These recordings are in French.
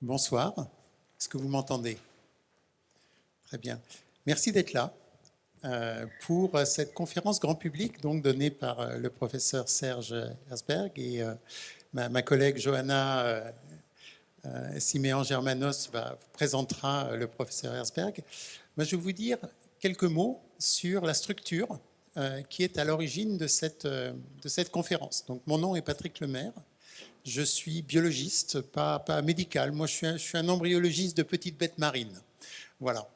Bonsoir. Est-ce que vous m'entendez? Très bien. Merci d'être là pour cette conférence grand public donc donnée par le professeur Serge Herzberg et ma collègue Johanna Siméon-Germanos présentera le professeur Herzberg. Moi, je vais vous dire quelques mots sur la structure qui est à l'origine de cette conférence. Donc, mon nom est Patrick Lemaire. Je suis biologiste, pas médical. Moi, je suis un embryologiste de petites bêtes marines. Voilà.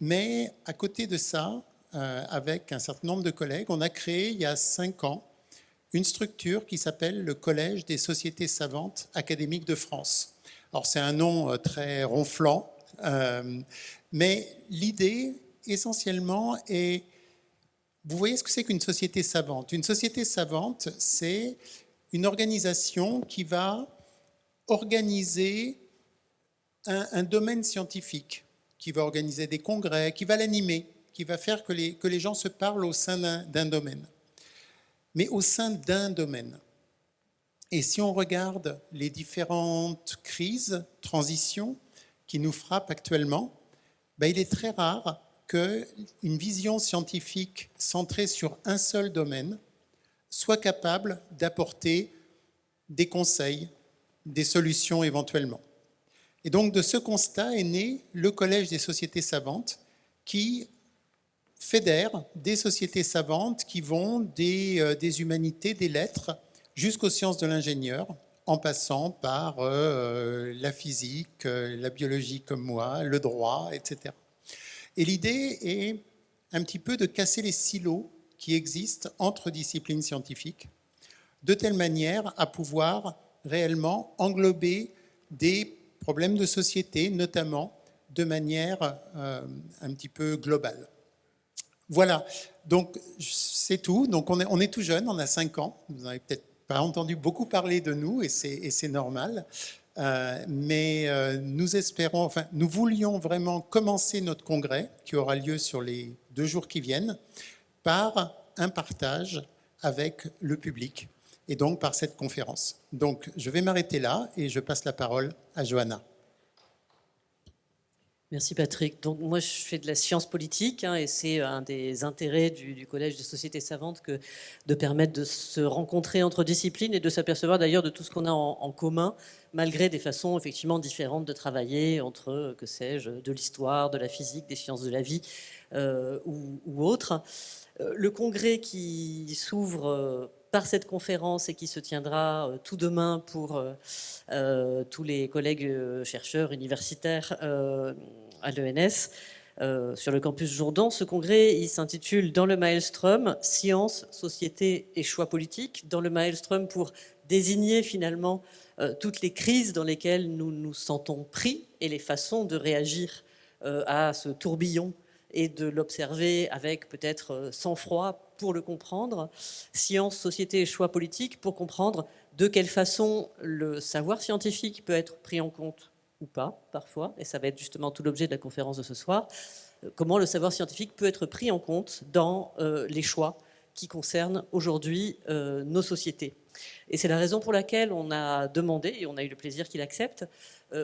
Mais à côté de ça, avec un certain nombre de collègues, on a créé il y a 5 ans une structure qui s'appelle le Collège des sociétés savantes académiques de France. Alors, c'est un nom très ronflant, mais l'idée, essentiellement, est... Vous voyez ce que c'est qu'une société savante? Une société savante, c'est une organisation qui va organiser un domaine scientifique, qui va organiser des congrès, qui va l'animer, qui va faire que les gens se parlent au sein d'un domaine. Mais au sein d'un domaine. Et si on regarde les différentes crises, transitions qui nous frappent actuellement, il est très rare qu'une vision scientifique centrée sur un seul domaine soit capable d'apporter des conseils, des solutions éventuellement. Et donc de ce constat est né le Collège des sociétés savantes qui fédère des sociétés savantes qui vont des humanités, des lettres, jusqu'aux sciences de l'ingénieur, en passant par la physique, la biologie comme moi, le droit, etc. Et l'idée est un petit peu de casser les silos qui existent entre disciplines scientifiques, de telle manière à pouvoir réellement englober des problèmes de société, notamment de manière un petit peu globale. Voilà, donc c'est tout. Donc on est tout jeune, on a 5 ans. Vous n'avez peut-être pas entendu beaucoup parler de nous et c'est normal. Mais nous espérons, enfin nous voulions vraiment commencer notre congrès qui aura lieu sur les 2 jours qui viennent par un partage avec le public et donc par cette conférence. Donc je vais m'arrêter là et je passe la parole à Johanna. Merci Patrick. Donc moi je fais de la science politique et c'est un des intérêts du Collège des sociétés savantes que de permettre de se rencontrer entre disciplines et de s'apercevoir d'ailleurs de tout ce qu'on a en commun malgré des façons effectivement différentes de travailler entre, que sais-je, de l'histoire, de la physique, des sciences de la vie ou autres. Le congrès qui s'ouvre par cette conférence et qui se tiendra tout demain pour tous les collègues chercheurs universitaires à l'ENS sur le campus Jourdan. Ce congrès, il s'intitule Dans le Maelstrom, science, société et choix politiques. Dans le Maelstrom pour désigner finalement toutes les crises dans lesquelles nous nous sentons pris et les façons de réagir à ce tourbillon et de l'observer avec peut-être sang-froid pour le comprendre. Science, société et choix politiques pour comprendre de quelle façon le savoir scientifique peut être pris en compte ou pas, parfois, et ça va être justement tout l'objet de la conférence de ce soir, comment le savoir scientifique peut être pris en compte dans les choix qui concernent aujourd'hui nos sociétés. Et c'est la raison pour laquelle on a demandé, et on a eu le plaisir qu'il accepte,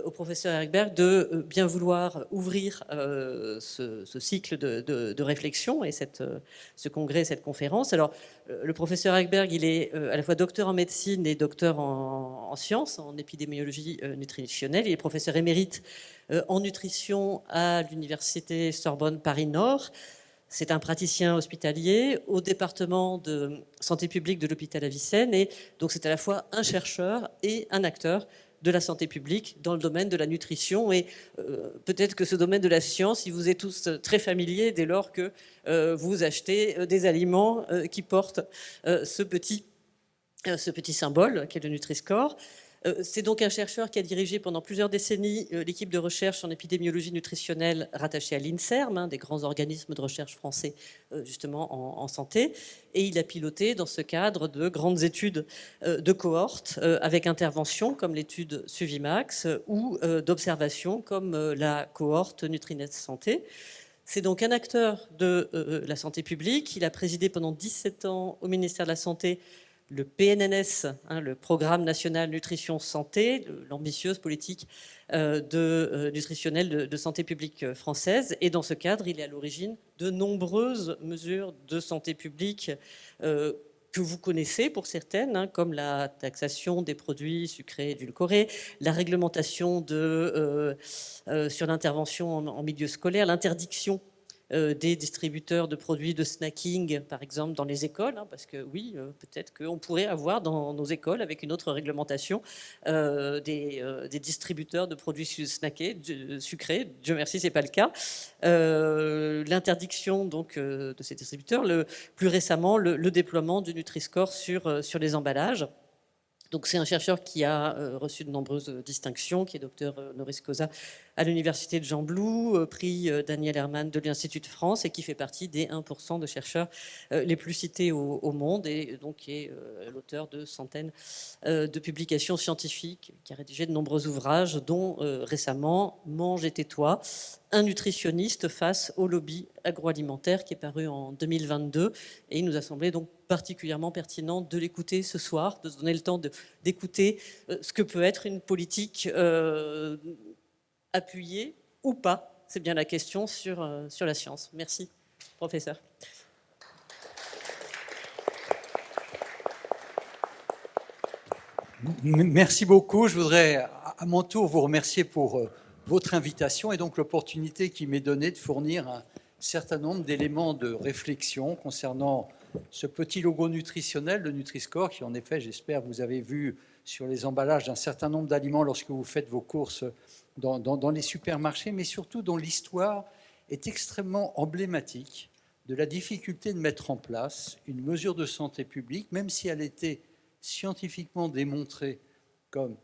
au professeur Herzberg de bien vouloir ouvrir ce cycle de réflexion et ce congrès, cette conférence. Alors, le professeur Herzberg, il est à la fois docteur en médecine et docteur en sciences, en épidémiologie nutritionnelle. Il est professeur émérite en nutrition à l'université Sorbonne Paris-Nord. C'est un praticien hospitalier au département de santé publique de l'hôpital Avicenne et donc c'est à la fois un chercheur et un acteur de la santé publique dans le domaine de la nutrition et peut-être que ce domaine de la science, il vous est tous très familier dès lors que vous achetez des aliments qui portent ce petit symbole qu'est le Nutri-Score. C'est donc un chercheur qui a dirigé pendant plusieurs décennies l'équipe de recherche en épidémiologie nutritionnelle rattachée à l'INSERM, des grands organismes de recherche français justement en santé. Et il a piloté dans ce cadre de grandes études de cohorte avec intervention comme l'étude Suvimax ou d'observation comme la cohorte Nutrinet Santé. C'est donc un acteur de la santé publique. Il a présidé pendant 17 ans au ministère de la Santé le PNNS, le Programme National Nutrition Santé, l'ambitieuse politique nutritionnelle de santé publique française. Et dans ce cadre, il est à l'origine de nombreuses mesures de santé publique que vous connaissez pour certaines, comme la taxation des produits sucrés et édulcorés, la réglementation sur l'intervention en milieu scolaire, l'interdiction des distributeurs de produits de snacking, par exemple, dans les écoles, parce que oui, peut-être qu'on pourrait avoir dans nos écoles, avec une autre réglementation, des distributeurs de produits sucrés. Dieu merci, c'est pas le cas. L'interdiction donc de ces distributeurs, plus récemment, le déploiement du Nutri-Score sur les emballages. Donc c'est un chercheur qui a reçu de nombreuses distinctions, qui est docteur honoris causa à l'université de Jean Blou, prix Daniel Herman de l'Institut de France, et qui fait partie des 1% de chercheurs les plus cités au monde, et donc qui est l'auteur de centaines de publications scientifiques, qui a rédigé de nombreux ouvrages, dont récemment Mange et tais-toi, un nutritionniste face au lobby agroalimentaire, qui est paru en 2022, et il nous a semblé donc particulièrement pertinent de l'écouter ce soir, de se donner le temps d'écouter ce que peut être une politique appuyée ou pas. C'est bien la question sur la science. Merci, professeur. Merci beaucoup. Je voudrais à mon tour vous remercier pour votre invitation et donc l'opportunité qui m'est donnée de fournir un certain nombre d'éléments de réflexion concernant ce petit logo nutritionnel, le Nutri-Score, qui en effet, j'espère, vous avez vu sur les emballages d'un certain nombre d'aliments lorsque vous faites vos courses dans les supermarchés, mais surtout dont l'histoire est extrêmement emblématique de la difficulté de mettre en place une mesure de santé publique, même si elle était scientifiquement démontrée comme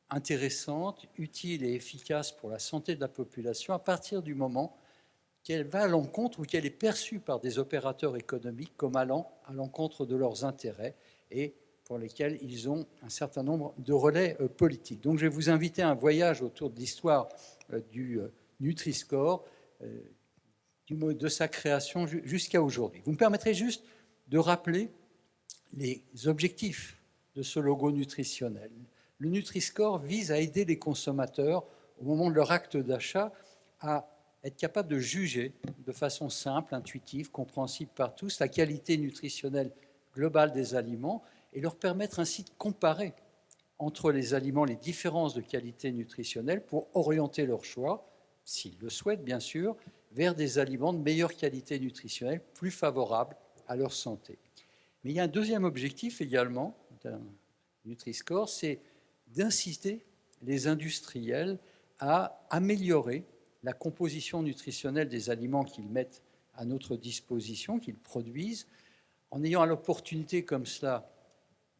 intéressante, utile et efficace pour la santé de la population, à partir du moment qu'elle va à l'encontre ou qu'elle est perçue par des opérateurs économiques comme allant à l'encontre de leurs intérêts et pour lesquels ils ont un certain nombre de relais politiques. Donc je vais vous inviter à un voyage autour de l'histoire du Nutri-Score, de sa création jusqu'à aujourd'hui. Vous me permettrez juste de rappeler les objectifs de ce logo nutritionnel. Le Nutri-Score vise à aider les consommateurs, au moment de leur acte d'achat, à être capable de juger de façon simple, intuitive, compréhensible par tous, la qualité nutritionnelle globale des aliments et leur permettre ainsi de comparer entre les aliments les différences de qualité nutritionnelle pour orienter leur choix, s'ils le souhaitent bien sûr, vers des aliments de meilleure qualité nutritionnelle, plus favorables à leur santé. Mais il y a un deuxième objectif également d'un Nutri-Score, c'est d'inciter les industriels à améliorer la composition nutritionnelle des aliments qu'ils mettent à notre disposition, qu'ils produisent, en ayant l'opportunité comme cela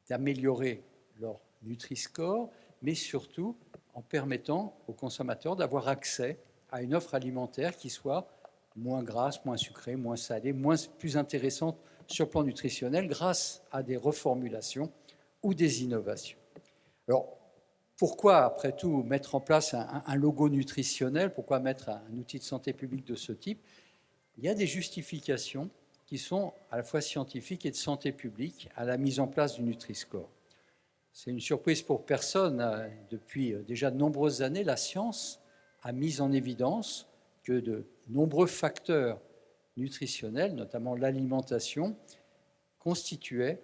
d'améliorer leur Nutri-Score, mais surtout en permettant aux consommateurs d'avoir accès à une offre alimentaire qui soit moins grasse, moins sucrée, moins salée, plus intéressante sur le plan nutritionnel grâce à des reformulations ou des innovations. Alors, pourquoi, après tout, mettre en place un logo nutritionnel? Pourquoi mettre un outil de santé publique de ce type? Il y a des justifications qui sont à la fois scientifiques et de santé publique à la mise en place du Nutri-Score. C'est une surprise pour personne. Depuis déjà de nombreuses années, la science a mis en évidence que de nombreux facteurs nutritionnels, notamment l'alimentation, constituaient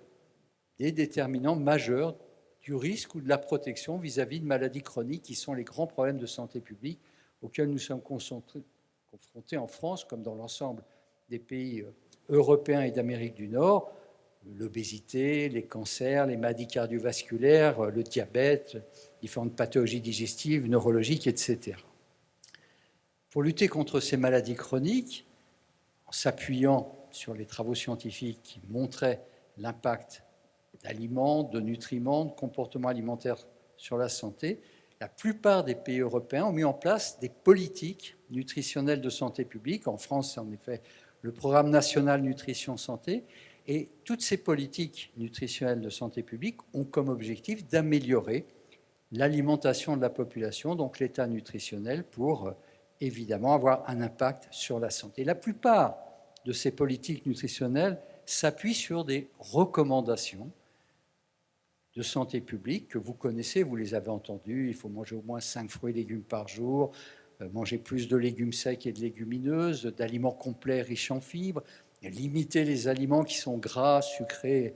des déterminants majeurs du risque ou de la protection vis-à-vis de maladies chroniques qui sont les grands problèmes de santé publique auxquels nous sommes confrontés en France comme dans l'ensemble des pays européens et d'Amérique du Nord, l'obésité, les cancers, les maladies cardiovasculaires, le diabète, différentes pathologies digestives, neurologiques, etc. Pour lutter contre ces maladies chroniques, en s'appuyant sur les travaux scientifiques qui montraient l'impact d'aliments, de nutriments, de comportements alimentaires sur la santé, la plupart des pays européens ont mis en place des politiques nutritionnelles de santé publique. En France, c'est en effet le Programme national nutrition santé. Et toutes ces politiques nutritionnelles de santé publique ont comme objectif d'améliorer l'alimentation de la population, donc l'état nutritionnel, pour évidemment avoir un impact sur la santé. La plupart de ces politiques nutritionnelles s'appuient sur des recommandations de santé publique que vous connaissez, vous les avez entendus. Il faut manger au moins 5 fruits et légumes par jour, manger plus de légumes secs et de légumineuses, d'aliments complets riches en fibres, limiter les aliments qui sont gras, sucrés,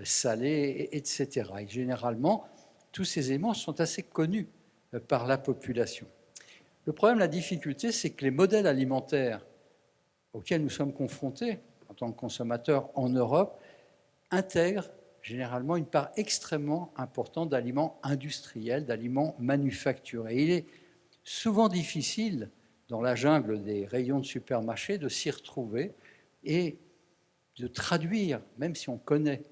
salés, etc. Et généralement, tous ces éléments sont assez connus par la population. Le problème, la difficulté, c'est que les modèles alimentaires auxquels nous sommes confrontés en tant que consommateurs en Europe intègrent généralement une part extrêmement importante d'aliments industriels, d'aliments manufacturés. Et il est souvent difficile, dans la jungle des rayons de supermarché, de s'y retrouver et de traduire, même si on connaît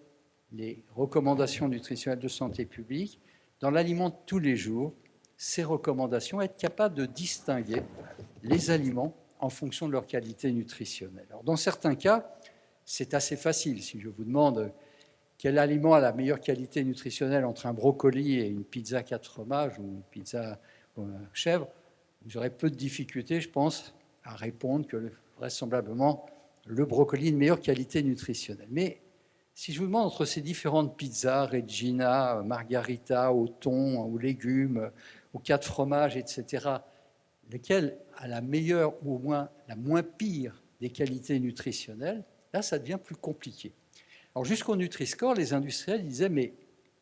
les recommandations nutritionnelles de santé publique, dans l'aliment de tous les jours, ces recommandations, être capable de distinguer les aliments en fonction de leur qualité nutritionnelle. Alors, dans certains cas, c'est assez facile. Si je vous demande quel aliment a la meilleure qualité nutritionnelle entre un brocoli et une pizza 4 fromages ou une pizza chèvre, vous aurez peu de difficultés, je pense, à répondre que vraisemblablement le brocoli a une meilleure qualité nutritionnelle. Mais si je vous demande entre ces différentes pizzas, Regina, Margarita, au thon, aux légumes, aux 4 fromages, etc., lesquelles a la meilleure ou au moins la moins pire des qualités nutritionnelles, là, ça devient plus compliqué. Alors, jusqu'au Nutri-Score, les industriels disaient, mais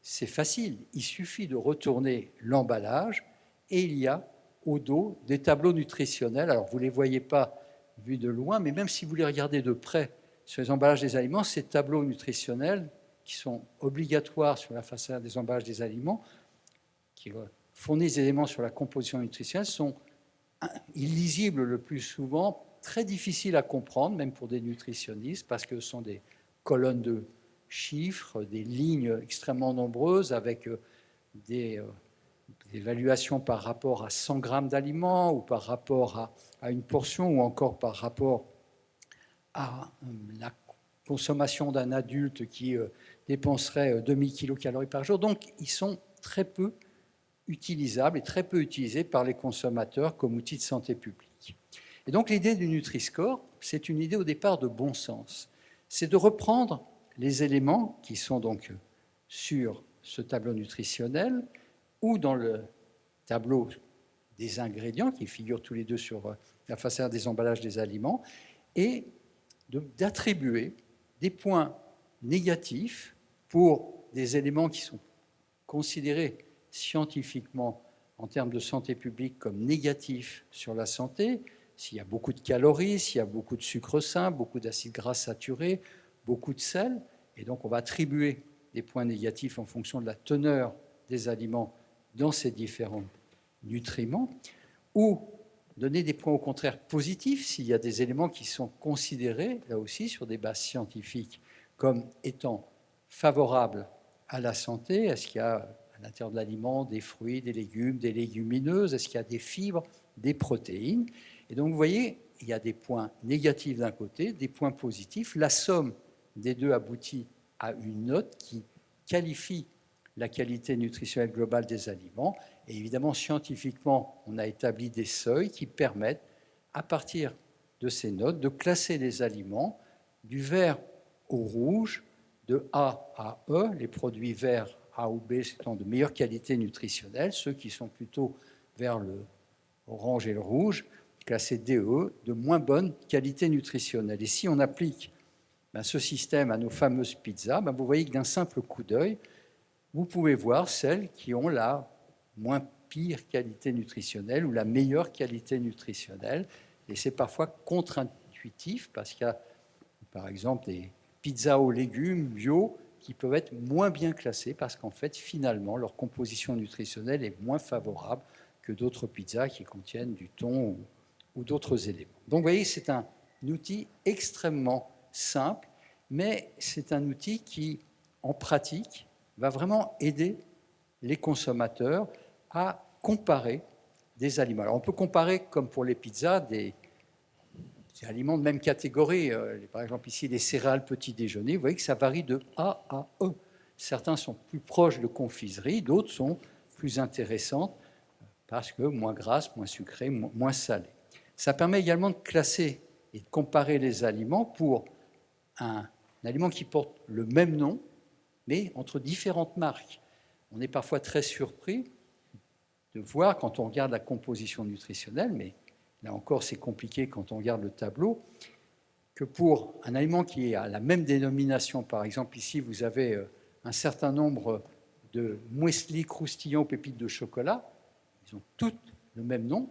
c'est facile, il suffit de retourner l'emballage et il y a au dos des tableaux nutritionnels. Alors, vous ne les voyez pas vus de loin, mais même si vous les regardez de près sur les emballages des aliments, ces tableaux nutritionnels qui sont obligatoires sur la façade des emballages des aliments, qui fournissent des éléments sur la composition nutritionnelle, sont illisibles le plus souvent, très difficiles à comprendre, même pour des nutritionnistes, parce que ce sont des colonnes de chiffres, des lignes extrêmement nombreuses avec des évaluations par rapport à 100 grammes d'aliments ou par rapport à une portion ou encore par rapport à la consommation d'un adulte qui dépenserait 2000 kilocalories par jour. Donc, ils sont très peu utilisables et très peu utilisés par les consommateurs comme outil de santé publique. Et donc, l'idée du Nutri-Score, c'est une idée au départ de bon sens. C'est de reprendre les éléments qui sont donc sur ce tableau nutritionnel ou dans le tableau des ingrédients qui figurent tous les deux sur la façade des emballages des aliments et d'attribuer des points négatifs pour des éléments qui sont considérés scientifiquement en termes de santé publique comme négatifs sur la santé, s'il y a beaucoup de calories, s'il y a beaucoup de sucre sain, beaucoup d'acides gras saturés, beaucoup de sel, et donc on va attribuer des points négatifs en fonction de la teneur des aliments dans ces différents nutriments, ou donner des points au contraire positifs s'il y a des éléments qui sont considérés, là aussi, sur des bases scientifiques, comme étant favorables à la santé. Est-ce qu'il y a à l'intérieur de l'aliment des fruits, des légumes, des légumineuses? Est-ce qu'il y a des fibres, des protéines? Et donc, vous voyez, il y a des points négatifs d'un côté, des points positifs. La somme des deux aboutit à une note qui qualifie la qualité nutritionnelle globale des aliments. Et évidemment, scientifiquement, on a établi des seuils qui permettent, à partir de ces notes, de classer les aliments du vert au rouge, de A à E, les produits verts A ou B étant de meilleure qualité nutritionnelle, ceux qui sont plutôt vers le orange et le rouge, classés DE, de moins bonne qualité nutritionnelle. Et si on applique ce système à nos fameuses pizzas, vous voyez que d'un simple coup d'œil, vous pouvez voir celles qui ont la moins pire qualité nutritionnelle ou la meilleure qualité nutritionnelle. Et c'est parfois contre-intuitif parce qu'il y a, par exemple, des pizzas aux légumes bio qui peuvent être moins bien classées parce qu'en fait, finalement, leur composition nutritionnelle est moins favorable que d'autres pizzas qui contiennent du thon ou d'autres éléments. Donc, vous voyez, c'est un outil extrêmement simple, mais c'est un outil qui, en pratique, va vraiment aider les consommateurs à comparer des aliments. Alors, on peut comparer, comme pour les pizzas, des aliments de même catégorie. Par exemple, ici, les céréales petit déjeuner, vous voyez que ça varie de A à E. Certains sont plus proches de confiserie, d'autres sont plus intéressantes parce que moins grasses, moins sucrées, moins salées. Ça permet également de classer et de comparer les aliments pour un aliment qui porte le même nom, mais entre différentes marques. on est parfois très surpris de voir, quand on regarde la composition nutritionnelle, mais là encore c'est compliqué quand on regarde le tableau, que pour un aliment qui a la même dénomination, par exemple ici vous avez un certain nombre de muesli croustillants aux pépites de chocolat, ils ont toutes le même nom,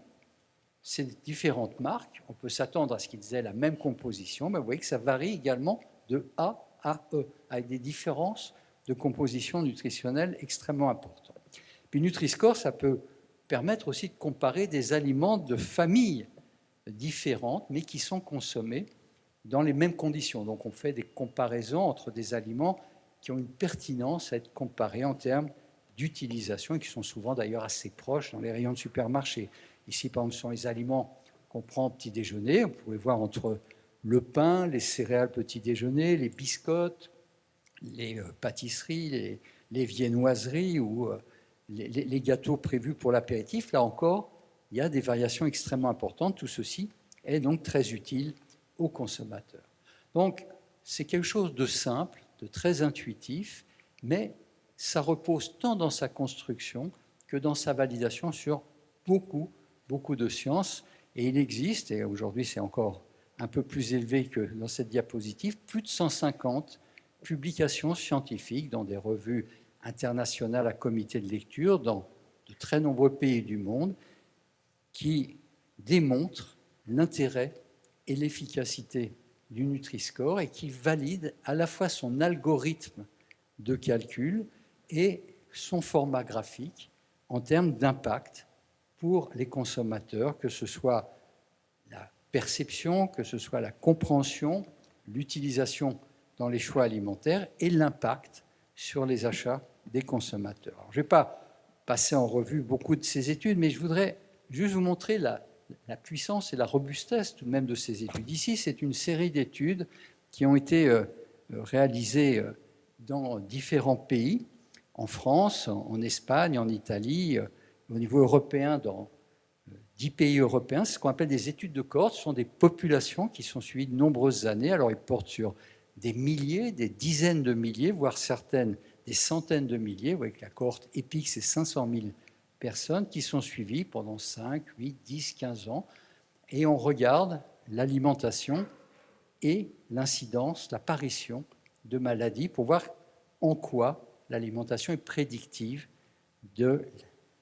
c'est différentes marques, on peut s'attendre à ce qu'ils aient la même composition, mais vous voyez que ça varie également de A à E, avec des différences de composition nutritionnelle extrêmement importantes. Puis Nutri-Score, ça peut permettre aussi de comparer des aliments de familles différentes, mais qui sont consommés dans les mêmes conditions. Donc on fait des comparaisons entre des aliments qui ont une pertinence à être comparés en termes d'utilisation et qui sont souvent d'ailleurs assez proches dans les rayons de supermarché. Ici, par exemple, ce sont les aliments qu'on prend au petit déjeuner. Vous pouvez voir entre le pain, les céréales petit déjeuner, les biscottes, les pâtisseries, les viennoiseries ou les gâteaux prévus pour l'apéritif. Là encore, il y a des variations extrêmement importantes. Tout ceci est donc très utile aux consommateurs. Donc, c'est quelque chose de simple, de très intuitif, mais ça repose tant dans sa construction que dans sa validation sur beaucoup de sciences. Et il existe, et aujourd'hui c'est encore un peu plus élevé que dans cette diapositive, plus de 150 publications scientifiques dans des revues internationales à comité de lecture dans de très nombreux pays du monde qui démontrent l'intérêt et l'efficacité du Nutri-Score et qui valident à la fois son algorithme de calcul et son format graphique en termes d'impact pour les consommateurs, que ce soit la perception, que ce soit la compréhension, l'utilisation dans les choix alimentaires et l'impact sur les achats des consommateurs. Alors, je ne vais pas passer en revue beaucoup de ces études, mais je voudrais juste vous montrer la puissance et la robustesse tout de même de ces études. Ici, c'est une série d'études qui ont été réalisées dans différents pays, en France, en Espagne, en Italie, au niveau européen, dans 10 pays européens. C'est ce qu'on appelle des études de cohorte. Ce sont des populations qui sont suivies de nombreuses années. Alors, ils portent sur des milliers, des dizaines de milliers, voire certaines des centaines de milliers. Vous voyez que la cohorte EPIC, c'est 500 000 personnes qui sont suivies pendant 5, 8, 10, 15 ans. Et on regarde l'alimentation et l'incidence, l'apparition de maladies pour voir en quoi l'alimentation est prédictive de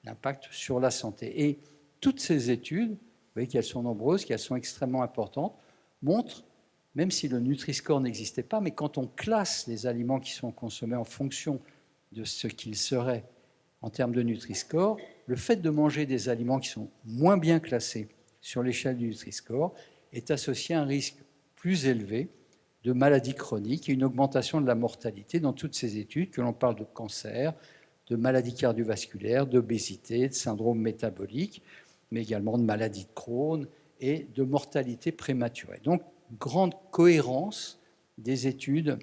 l'impact sur la santé. Et toutes ces études, vous voyez qu'elles sont nombreuses, qu'elles sont extrêmement importantes, montrent, même si le Nutri-Score n'existait pas, mais quand on classe les aliments qui sont consommés en fonction de ce qu'ils seraient en termes de Nutri-Score, le fait de manger des aliments qui sont moins bien classés sur l'échelle du Nutri-Score est associé à un risque plus élevé de maladies chroniques et une augmentation de la mortalité dans toutes ces études, que l'on parle de cancer, de maladies cardiovasculaires, d'obésité, de syndrome métabolique, mais également de maladies de Crohn et de mortalité prématurée. Donc, grande cohérence des études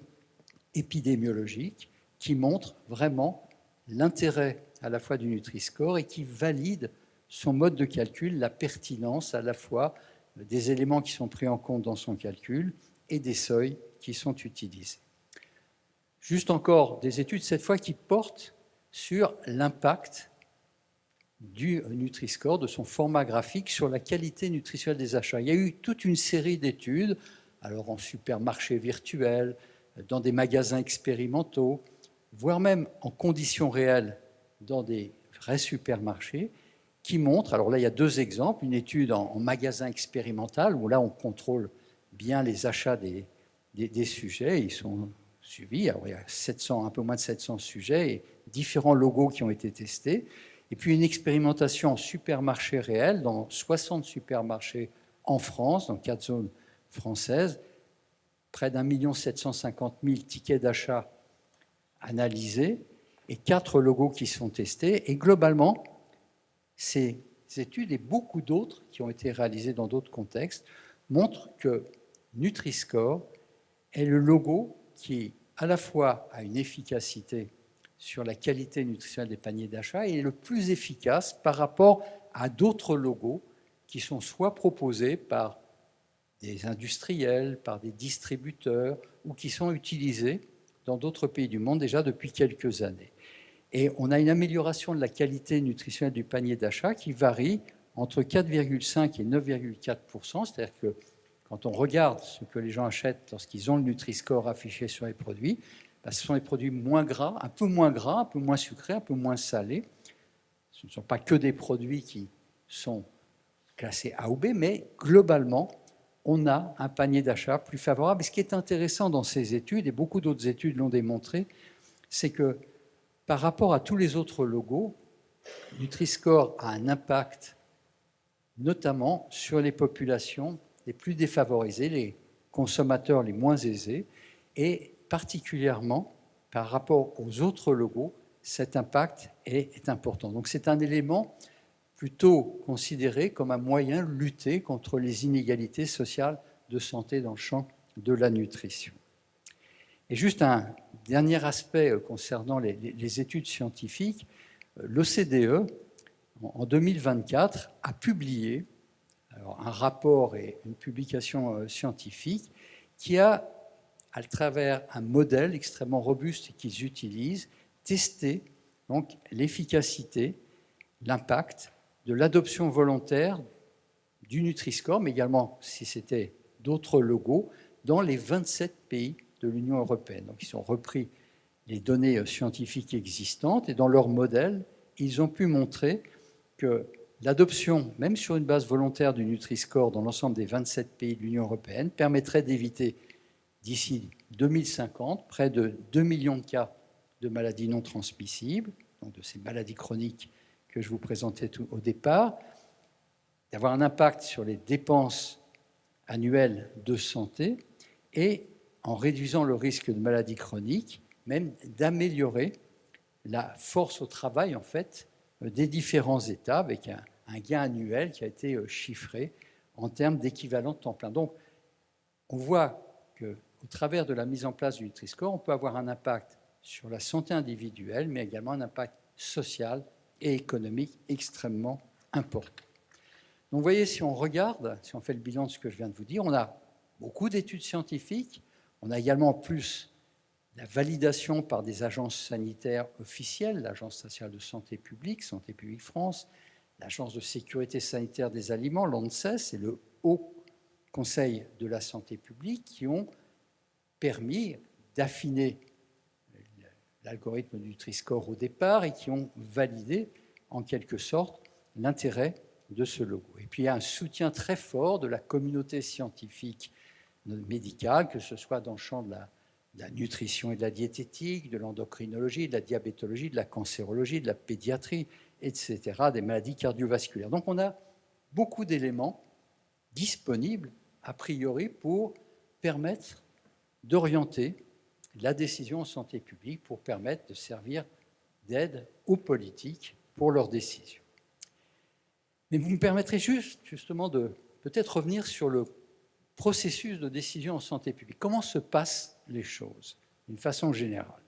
épidémiologiques qui montrent vraiment l'intérêt à la fois du Nutri-Score et qui valident son mode de calcul, la pertinence à la fois des éléments qui sont pris en compte dans son calcul et des seuils qui sont utilisés. Juste encore des études, cette fois, qui portent sur l'impact du Nutri-Score, de son format graphique, sur la qualité nutritionnelle des achats. Il y a eu toute une série d'études, alors en supermarché virtuel, dans des magasins expérimentaux, voire même en conditions réelles dans des vrais supermarchés, qui montrent, alors là il y a deux exemples, une étude en magasin expérimental, où là on contrôle bien les achats des sujets, ils sont suivis, alors il y a 700, un peu moins de 700 sujets et différents logos qui ont été testés, et puis une expérimentation en supermarché réel dans 60 supermarchés en France, dans 4 zones françaises, près d'1 750 000 tickets d'achat analysés et 4 logos qui sont testés, et globalement, ces études et beaucoup d'autres qui ont été réalisées dans d'autres contextes montrent que Nutri-Score est le logo qui, à la fois, a une efficacité sur la qualité nutritionnelle des paniers d'achat et est le plus efficace par rapport à d'autres logos qui sont soit proposés par des industriels, par des distributeurs ou qui sont utilisés dans d'autres pays du monde déjà depuis quelques années. Et on a une amélioration de la qualité nutritionnelle du panier d'achat qui varie entre 4,5 et 9,4%. C'est-à-dire que quand on regarde ce que les gens achètent lorsqu'ils ont le Nutri-Score affiché sur les produits, ce sont les produits moins gras, un peu moins sucrés, un peu moins salés. Ce ne sont pas que des produits qui sont classés A ou B, mais globalement, on a un panier d'achat plus favorable. Et ce qui est intéressant dans ces études, et beaucoup d'autres études l'ont démontré, c'est que par rapport à tous les autres logos, Nutri-Score a un impact notamment sur les populations les plus défavorisées, les consommateurs les moins aisés, et particulièrement par rapport aux autres logos, cet impact est important. Donc c'est un élément plutôt considéré comme un moyen de lutter contre les inégalités sociales de santé dans le champ de la nutrition. Et juste un dernier aspect concernant les études scientifiques, l'OCDE, en 2024, a publié un rapport et une publication scientifique qui a, à travers un modèle extrêmement robuste qu'ils utilisent, testé donc l'efficacité, l'impact de l'adoption volontaire du Nutri-Score, mais également, si c'était d'autres logos, dans les 27 pays de l'Union européenne. Donc, ils ont repris les données scientifiques existantes et dans leur modèle, ils ont pu montrer que l'adoption, même sur une base volontaire du Nutri-Score dans l'ensemble des 27 pays de l'Union européenne, permettrait d'éviter d'ici 2050 près de 2 millions de cas de maladies non transmissibles, donc de ces maladies chroniques que je vous présentais au départ, d'avoir un impact sur les dépenses annuelles de santé et, en réduisant le risque de maladies chroniques, même d'améliorer la force au travail, en fait, des différents États, avec un gain annuel qui a été chiffré en termes d'équivalent de temps plein. Donc, on voit qu'au travers de la mise en place du Nutri-Score, on peut avoir un impact sur la santé individuelle, mais également un impact social et économique extrêmement important. Donc, vous voyez, si on regarde, si on fait le bilan de ce que je viens de vous dire, on a beaucoup d'études scientifiques, on a également en plus la validation par des agences sanitaires officielles, l'Agence nationale de santé publique, Santé publique France, l'Agence de sécurité sanitaire des aliments, l'ANSES, et le Haut Conseil de la santé publique, qui ont permis d'affiner l'algorithme du Nutri-Score au départ et qui ont validé, en quelque sorte, l'intérêt de ce logo. Et puis, il y a un soutien très fort de la communauté scientifique médicale, que ce soit dans le champ de la nutrition et de la diététique, de l'endocrinologie, de la diabétologie, de la cancérologie, de la pédiatrie, etc., des maladies cardiovasculaires. Donc on a beaucoup d'éléments disponibles, a priori, pour permettre d'orienter la décision en santé publique, pour permettre de servir d'aide aux politiques pour leurs décisions. Mais vous me permettrez justement de peut-être revenir sur le processus de décision en santé publique. Comment se passent les choses, d'une façon générale?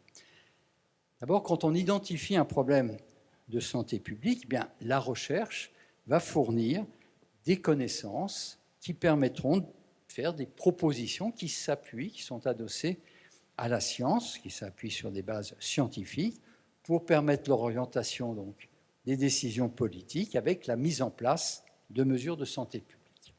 D'abord, quand on identifie un problème de santé publique, eh bien, la recherche va fournir des connaissances qui permettront de faire des propositions qui s'appuient, qui sont adossées à la science, qui s'appuient sur des bases scientifiques, pour permettre l'orientation donc des décisions politiques avec la mise en place de mesures de santé publique.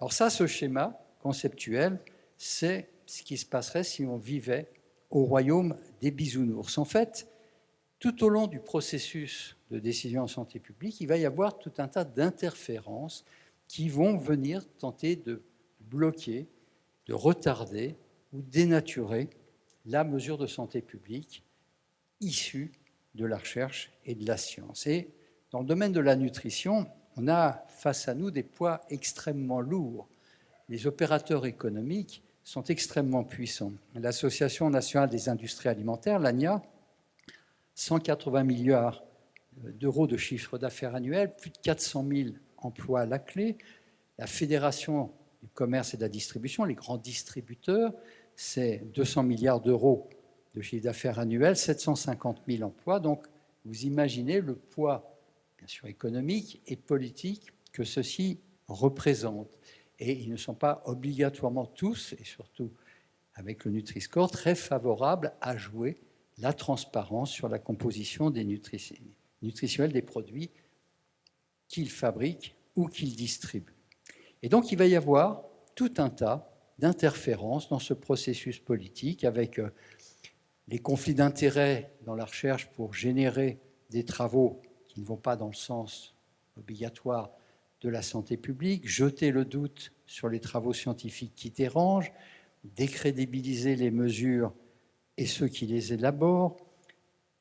Alors ça, ce schéma conceptuel, c'est ce qui se passerait si on vivait au royaume des bisounours. En fait, tout au long du processus de décision en santé publique, il va y avoir tout un tas d'interférences qui vont venir tenter de bloquer, de retarder ou dénaturer la mesure de santé publique issue de la recherche et de la science. Et dans le domaine de la nutrition, on a face à nous des poids extrêmement lourds. Les opérateurs économiques sont extrêmement puissants. L'Association nationale des industries alimentaires, l'ANIA, 180 milliards d'euros de chiffre d'affaires annuel, plus de 400 000 emplois à la clé. La Fédération du commerce et de la distribution, les grands distributeurs, c'est 200 milliards d'euros de chiffre d'affaires annuel, 750 000 emplois. Donc, vous imaginez le poids, bien sûr, économique et politique que ceci représente. Et ils ne sont pas obligatoirement tous, et surtout avec le Nutri-Score, très favorables à jouer la transparence sur la composition des nutritionnels des produits qu'ils fabriquent ou qu'ils distribuent. Et donc, il va y avoir tout un tas d'interférences dans ce processus politique avec les conflits d'intérêts dans la recherche pour générer des travaux qui ne vont pas dans le sens obligatoire de la santé publique, jeter le doute sur les travaux scientifiques qui dérangent, décrédibiliser les mesures et ceux qui les élaborent,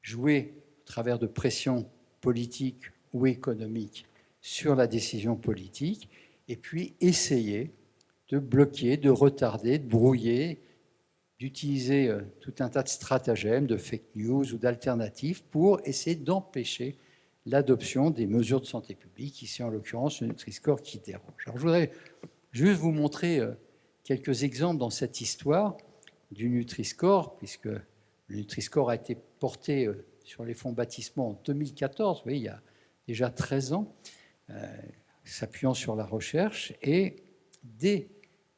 jouer au travers de pressions politiques ou économiques sur la décision politique, et puis essayer de bloquer, de retarder, de brouiller, d'utiliser tout un tas de stratagèmes, de fake news ou d'alternatives pour essayer d'empêcher l'adoption des mesures de santé publique, ici en l'occurrence le Nutri-Score qui dérange. Alors, je voudrais juste vous montrer quelques exemples dans cette histoire du Nutri-Score, puisque le Nutri-Score a été porté sur les fonds baptismaux en 2014, vous voyez, il y a déjà 13 ans, s'appuyant sur la recherche, et dès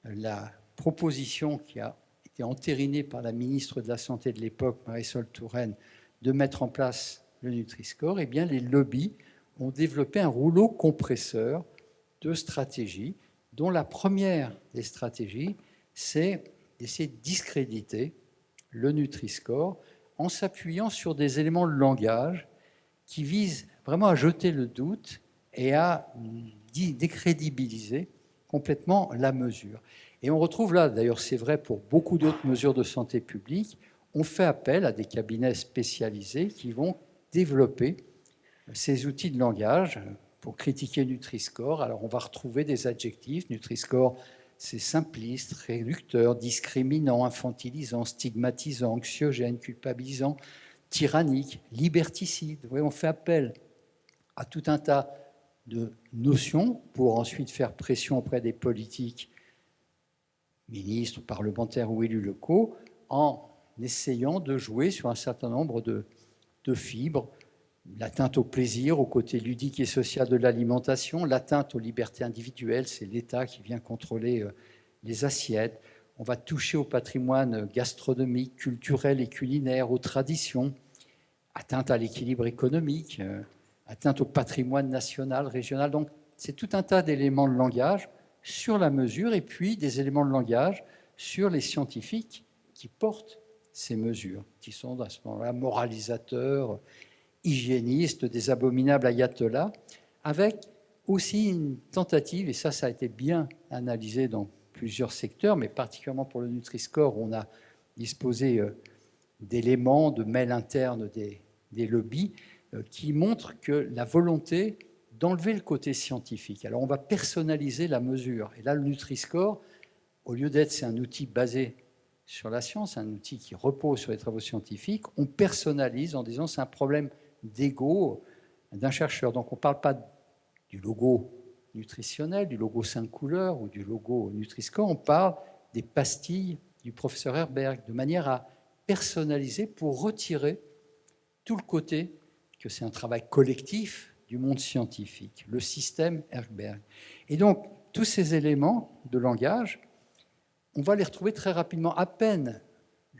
la proposition qui a été entérinée par la ministre de la Santé de l'époque, Marisol Touraine, de mettre en place le Nutri-Score, eh bien, les lobbies ont développé un rouleau compresseur de stratégies, dont la première des stratégies, c'est d'essayer de discréditer le Nutri-Score en s'appuyant sur des éléments de langage qui visent vraiment à jeter le doute et à décrédibiliser complètement la mesure. Et on retrouve là, d'ailleurs c'est vrai pour beaucoup d'autres mesures de santé publique, on fait appel à des cabinets spécialisés qui vont développer ces outils de langage pour critiquer Nutri-Score. Alors on va retrouver des adjectifs. Nutri-Score, c'est simpliste, réducteur, discriminant, infantilisant, stigmatisant, anxiogène, culpabilisant, tyrannique, liberticide. Vous voyez, on fait appel à tout un tas de notions pour ensuite faire pression auprès des politiques, ministres, parlementaires ou élus locaux, en essayant de jouer sur un certain nombre de fibres, l'atteinte au plaisir, au côté ludique et social de l'alimentation, l'atteinte aux libertés individuelles, c'est l'État qui vient contrôler les assiettes. On va toucher au patrimoine gastronomique, culturel et culinaire, aux traditions, atteinte à l'équilibre économique, atteinte au patrimoine national, régional. Donc, c'est tout un tas d'éléments de langage sur la mesure et puis des éléments de langage sur les scientifiques qui portent ces mesures, qui sont à ce moment-là moralisateurs, hygiénistes, des abominables ayatollahs, avec aussi une tentative, et ça a été bien analysé dans plusieurs secteurs, mais particulièrement pour le Nutri-Score, on a disposé d'éléments, de mails internes des lobbies, qui montrent que la volonté d'enlever le côté scientifique. Alors on va personnaliser la mesure. Et là, le Nutri-Score, au lieu d'être, c'est un outil basé sur la science, un outil qui repose sur les travaux scientifiques, on personnalise en disant c'est un problème d'ego d'un chercheur. Donc on ne parle pas du logo nutritionnel, du logo 5 couleurs ou du logo Nutri-Score, on parle des pastilles du professeur Herzberg, de manière à personnaliser pour retirer tout le côté que c'est un travail collectif du monde scientifique, le système Herzberg. Et donc, tous ces éléments de langage, on va les retrouver très rapidement. À peine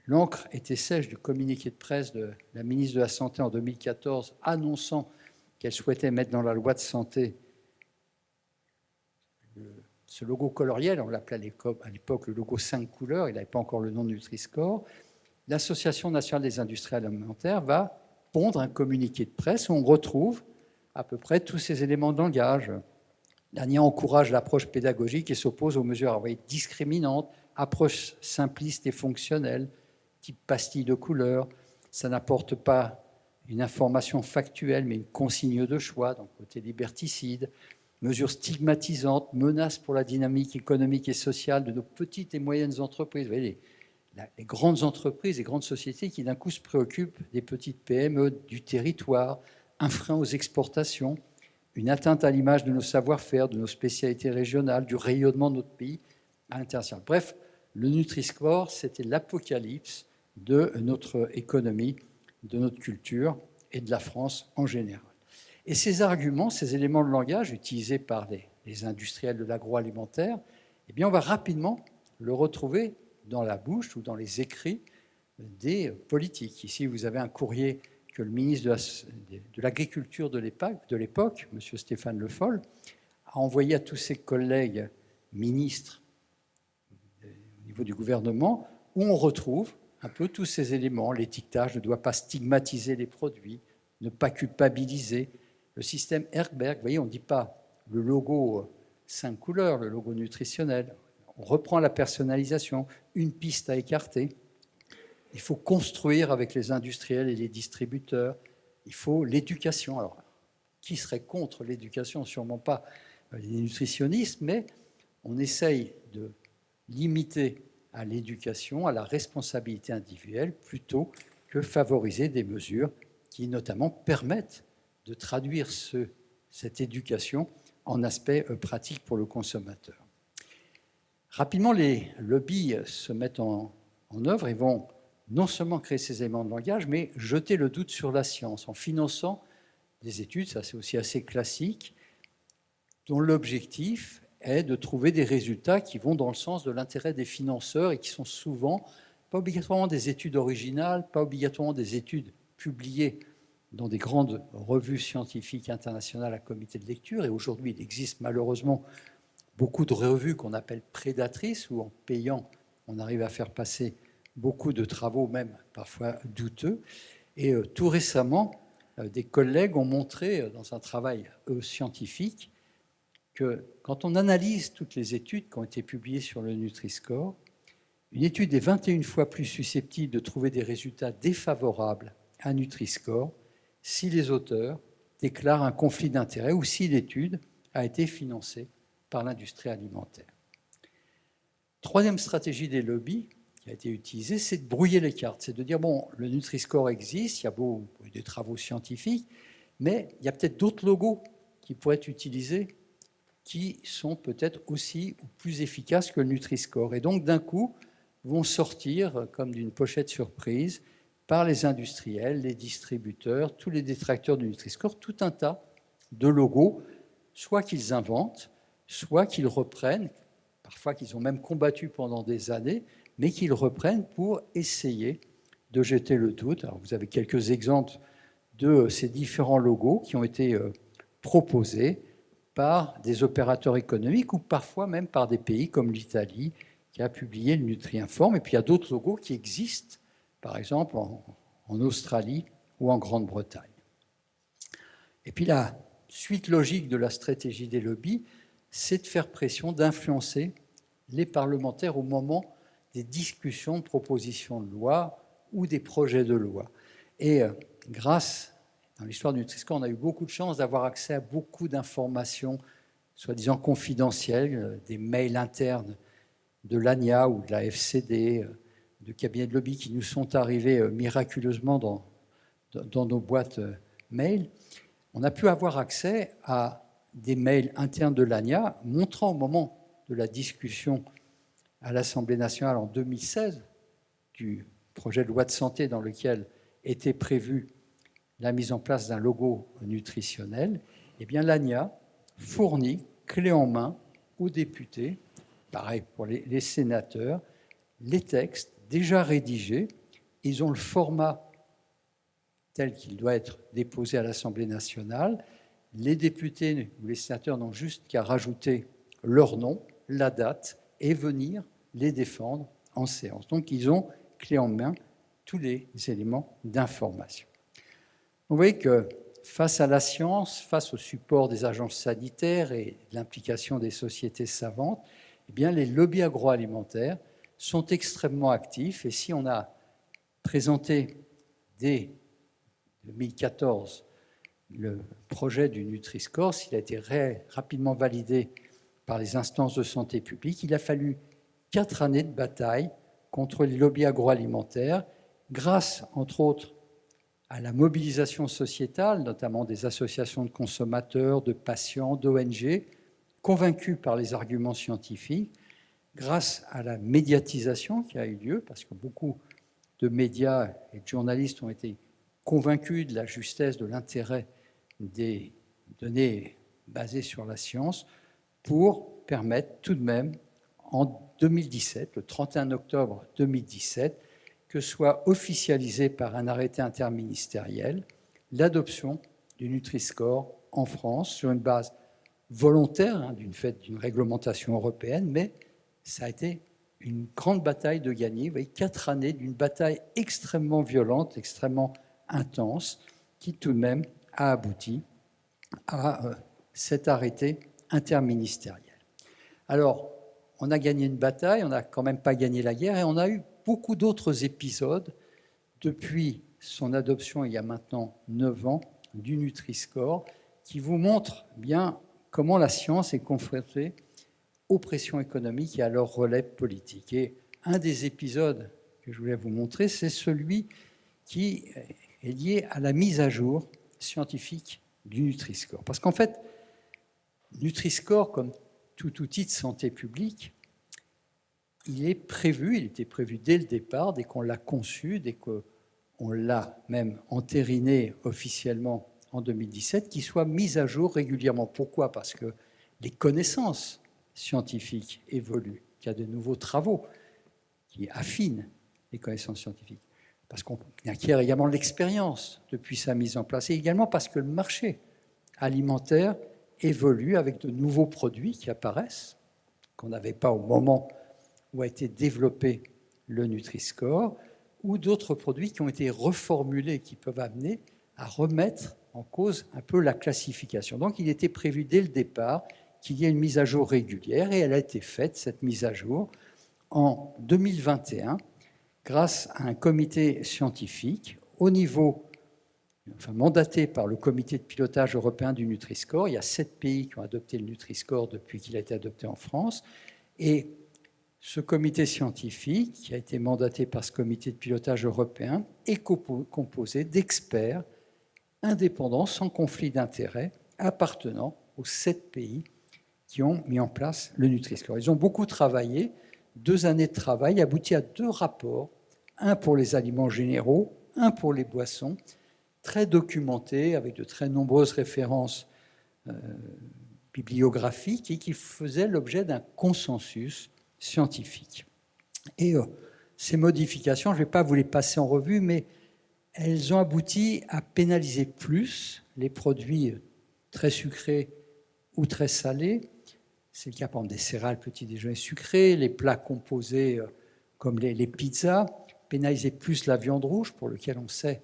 l'encre était sèche du communiqué de presse de la ministre de la Santé en 2014 annonçant qu'elle souhaitait mettre dans la loi de santé ce logo coloriel, on l'appelait à l'époque le logo 5 couleurs, il n'avait pas encore le nom de Nutri-Score. L'Association nationale des industries alimentaires va pondre un communiqué de presse où on retrouve à peu près tous ces éléments de langage. L'ANIA encourage l'approche pédagogique et s'oppose aux mesures discriminantes, approche simpliste et fonctionnelle, type pastille de couleur. Ça n'apporte pas une information factuelle, mais une consigne de choix, donc côté liberticide. Mesures stigmatisantes, menaces pour la dynamique économique et sociale de nos petites et moyennes entreprises. Vous voyez, les grandes entreprises, les grandes sociétés qui d'un coup se préoccupent des petites PME, du territoire, un frein aux exportations, une atteinte à l'image de nos savoir-faire, de nos spécialités régionales, du rayonnement de notre pays à l'international. Bref, le Nutri-Score, c'était l'apocalypse de notre économie, de notre culture et de la France en général. Et ces arguments, ces éléments de langage utilisés par les industriels de l'agroalimentaire, eh bien, on va rapidement le retrouver dans la bouche ou dans les écrits des politiques. Ici, vous avez un courrier que le ministre de l'Agriculture de l'époque, M. Stéphane Le Foll, a envoyé à tous ses collègues ministres au niveau du gouvernement, où on retrouve un peu tous ces éléments. L'étiquetage ne doit pas stigmatiser les produits, ne pas culpabiliser. Le système Herzberg, vous voyez, on ne dit pas le logo 5 couleurs, le logo nutritionnel. On reprend la personnalisation, une piste à écarter. Il faut construire avec les industriels et les distributeurs. Il faut l'éducation. Alors, qui serait contre l'éducation? Sûrement pas les nutritionnistes, mais on essaye de limiter à l'éducation, à la responsabilité individuelle, plutôt que favoriser des mesures qui notamment permettent de traduire cette éducation en aspect pratique pour le consommateur. Rapidement, les lobbies se mettent en œuvre et vont non seulement créer ces éléments de langage, mais jeter le doute sur la science en finançant des études, ça c'est aussi assez classique, dont l'objectif est de trouver des résultats qui vont dans le sens de l'intérêt des financeurs et qui sont souvent pas obligatoirement des études originales, pas obligatoirement des études publiées dans des grandes revues scientifiques internationales à comité de lecture. Et aujourd'hui, il existe malheureusement beaucoup de revues qu'on appelle prédatrices, où en payant, on arrive à faire passer beaucoup de travaux, même parfois douteux. Et tout récemment, des collègues ont montré, dans un travail scientifique, que quand on analyse toutes les études qui ont été publiées sur le Nutri-Score, une étude est 21 fois plus susceptible de trouver des résultats défavorables à Nutri-Score si les auteurs déclarent un conflit d'intérêts ou si l'étude a été financée par l'industrie alimentaire. Troisième stratégie des lobbies qui a été utilisée, c'est de brouiller les cartes. C'est de dire, bon, le Nutri-Score existe, il y a des travaux scientifiques, mais il y a peut-être d'autres logos qui pourraient être utilisés qui sont peut-être aussi plus efficaces que le Nutri-Score. Et donc, d'un coup, vont sortir, comme d'une pochette surprise, par les industriels, les distributeurs, tous les détracteurs du Nutri-Score, tout un tas de logos, soit qu'ils inventent, soit qu'ils reprennent, parfois qu'ils ont même combattu pendant des années, mais qu'ils reprennent pour essayer de jeter le doute. Alors, vous avez quelques exemples de ces différents logos qui ont été proposés par des opérateurs économiques ou parfois même par des pays comme l'Italie qui a publié le Nutri-Inform. Et puis il y a d'autres logos qui existent, par exemple en Australie ou en Grande-Bretagne. Et puis la suite logique de la stratégie des lobbies, c'est de faire pression, d'influencer les parlementaires au moment des discussions de propositions de loi ou des projets de loi. Et grâce, dans l'histoire du Nutri-Score, on a eu beaucoup de chance d'avoir accès à beaucoup d'informations, soi-disant confidentielles, des mails internes de l'ANIA ou de la FCD, de cabinets de lobby qui nous sont arrivés miraculeusement dans nos boîtes mail. On a pu avoir accès à des mails internes de l'ANIA montrant au moment de la discussion à l'Assemblée nationale en 2016 du projet de loi de santé dans lequel était prévue la mise en place d'un logo nutritionnel, eh bien l'ANIA fournit, clé en main, aux députés, pareil pour les sénateurs, les textes déjà rédigés. Ils ont le format tel qu'il doit être déposé à l'Assemblée nationale. Les députés ou les sénateurs n'ont juste qu'à rajouter leur nom, la date, et venir les défendre en séance. Donc ils ont, clé en main, tous les éléments d'information. Vous voyez que face à la science, face au support des agences sanitaires et l'implication des sociétés savantes, eh bien, les lobbies agroalimentaires sont extrêmement actifs. Et si on a présenté dès 2014 le projet du Nutri-Score, s'il a été rapidement validé par les instances de santé publique, il a fallu 4 années de bataille contre les lobbies agroalimentaires, grâce, entre autres, à la mobilisation sociétale, notamment des associations de consommateurs, de patients, d'ONG, convaincus par les arguments scientifiques, grâce à la médiatisation qui a eu lieu, parce que beaucoup de médias et de journalistes ont été convaincus de la justesse, de l'intérêt des données basées sur la science, pour permettre tout de même, en 2017, le 31 octobre 2017, que soit officialisée par un arrêté interministériel l'adoption du Nutri-Score en France sur une base volontaire, d'une réglementation européenne, mais ça a été une grande bataille de gagner. Vous voyez, 4 années d'une bataille extrêmement violente, extrêmement intense, qui tout de même a abouti à cet arrêté interministériel. Alors, on a gagné une bataille, on n'a quand même pas gagné la guerre, et on a eu beaucoup d'autres épisodes depuis son adoption il y a maintenant 9 ans du Nutri-Score, qui vous montrent bien comment la science est confrontée aux pressions économiques et à leur relais politique. Et un des épisodes que je voulais vous montrer, c'est celui qui est lié à la mise à jour scientifique du Nutri-Score. Parce qu'en fait, Nutri-Score, comme tout outil de santé publique, il était prévu dès le départ, dès qu'on l'a conçu, dès qu'on l'a même entériné officiellement en 2017, qu'il soit mis à jour régulièrement. Pourquoi ? Parce que les connaissances scientifiques évoluent, qu'il y a de nouveaux travaux qui affinent les connaissances scientifiques, parce qu'on acquiert également l'expérience depuis sa mise en place, et également parce que le marché alimentaire évolue avec de nouveaux produits qui apparaissent, qu'on n'avait pas au moment où a été développé le Nutri-Score, ou d'autres produits qui ont été reformulés, qui peuvent amener à remettre en cause un peu la classification. Donc il était prévu dès le départ qu'il y ait une mise à jour régulière, et elle a été faite, cette mise à jour, en 2021, grâce à un comité scientifique au niveau, mandaté par le comité de pilotage européen du Nutri-Score. Il y a 7 pays qui ont adopté le Nutri-Score depuis qu'il a été adopté en France, et ce comité scientifique, qui a été mandaté par ce comité de pilotage européen, est composé d'experts indépendants, sans conflit d'intérêts, appartenant aux 7 pays qui ont mis en place le Nutri-Score. Ils ont beaucoup travaillé, 2 années de travail, abouti à 2 rapports, un pour les aliments généraux, un pour les boissons, très documentés, avec de très nombreuses références bibliographiques, et qui faisaient l'objet d'un consensus scientifique. Et ces modifications, je ne vais pas vous les passer en revue, mais elles ont abouti à pénaliser plus les produits très sucrés ou très salés. C'est le cas, par exemple, des céréales petit déjeuner sucré, les plats composés comme les pizzas, pénaliser plus la viande rouge, pour lequel on sait,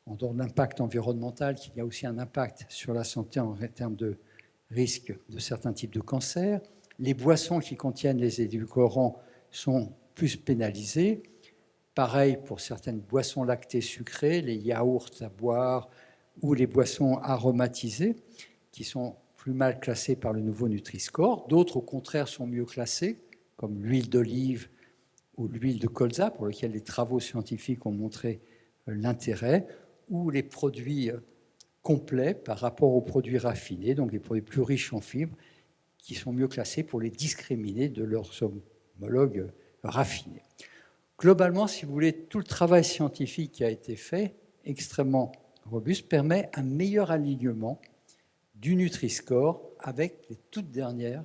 en dehors de l'impact environnemental, qu'il y a aussi un impact sur la santé en termes de risque de certains types de cancers. Les boissons qui contiennent les édulcorants sont plus pénalisées. Pareil pour certaines boissons lactées sucrées, les yaourts à boire ou les boissons aromatisées, qui sont plus mal classées par le nouveau Nutri-Score. D'autres, au contraire, sont mieux classées, comme l'huile d'olive ou l'huile de colza, pour lesquelles les travaux scientifiques ont montré l'intérêt, ou les produits complets par rapport aux produits raffinés, donc les produits plus riches en fibres, qui sont mieux classés pour les discriminer de leurs homologues raffinés. Globalement, si vous voulez, tout le travail scientifique qui a été fait, extrêmement robuste, permet un meilleur alignement du Nutri-Score avec les toutes dernières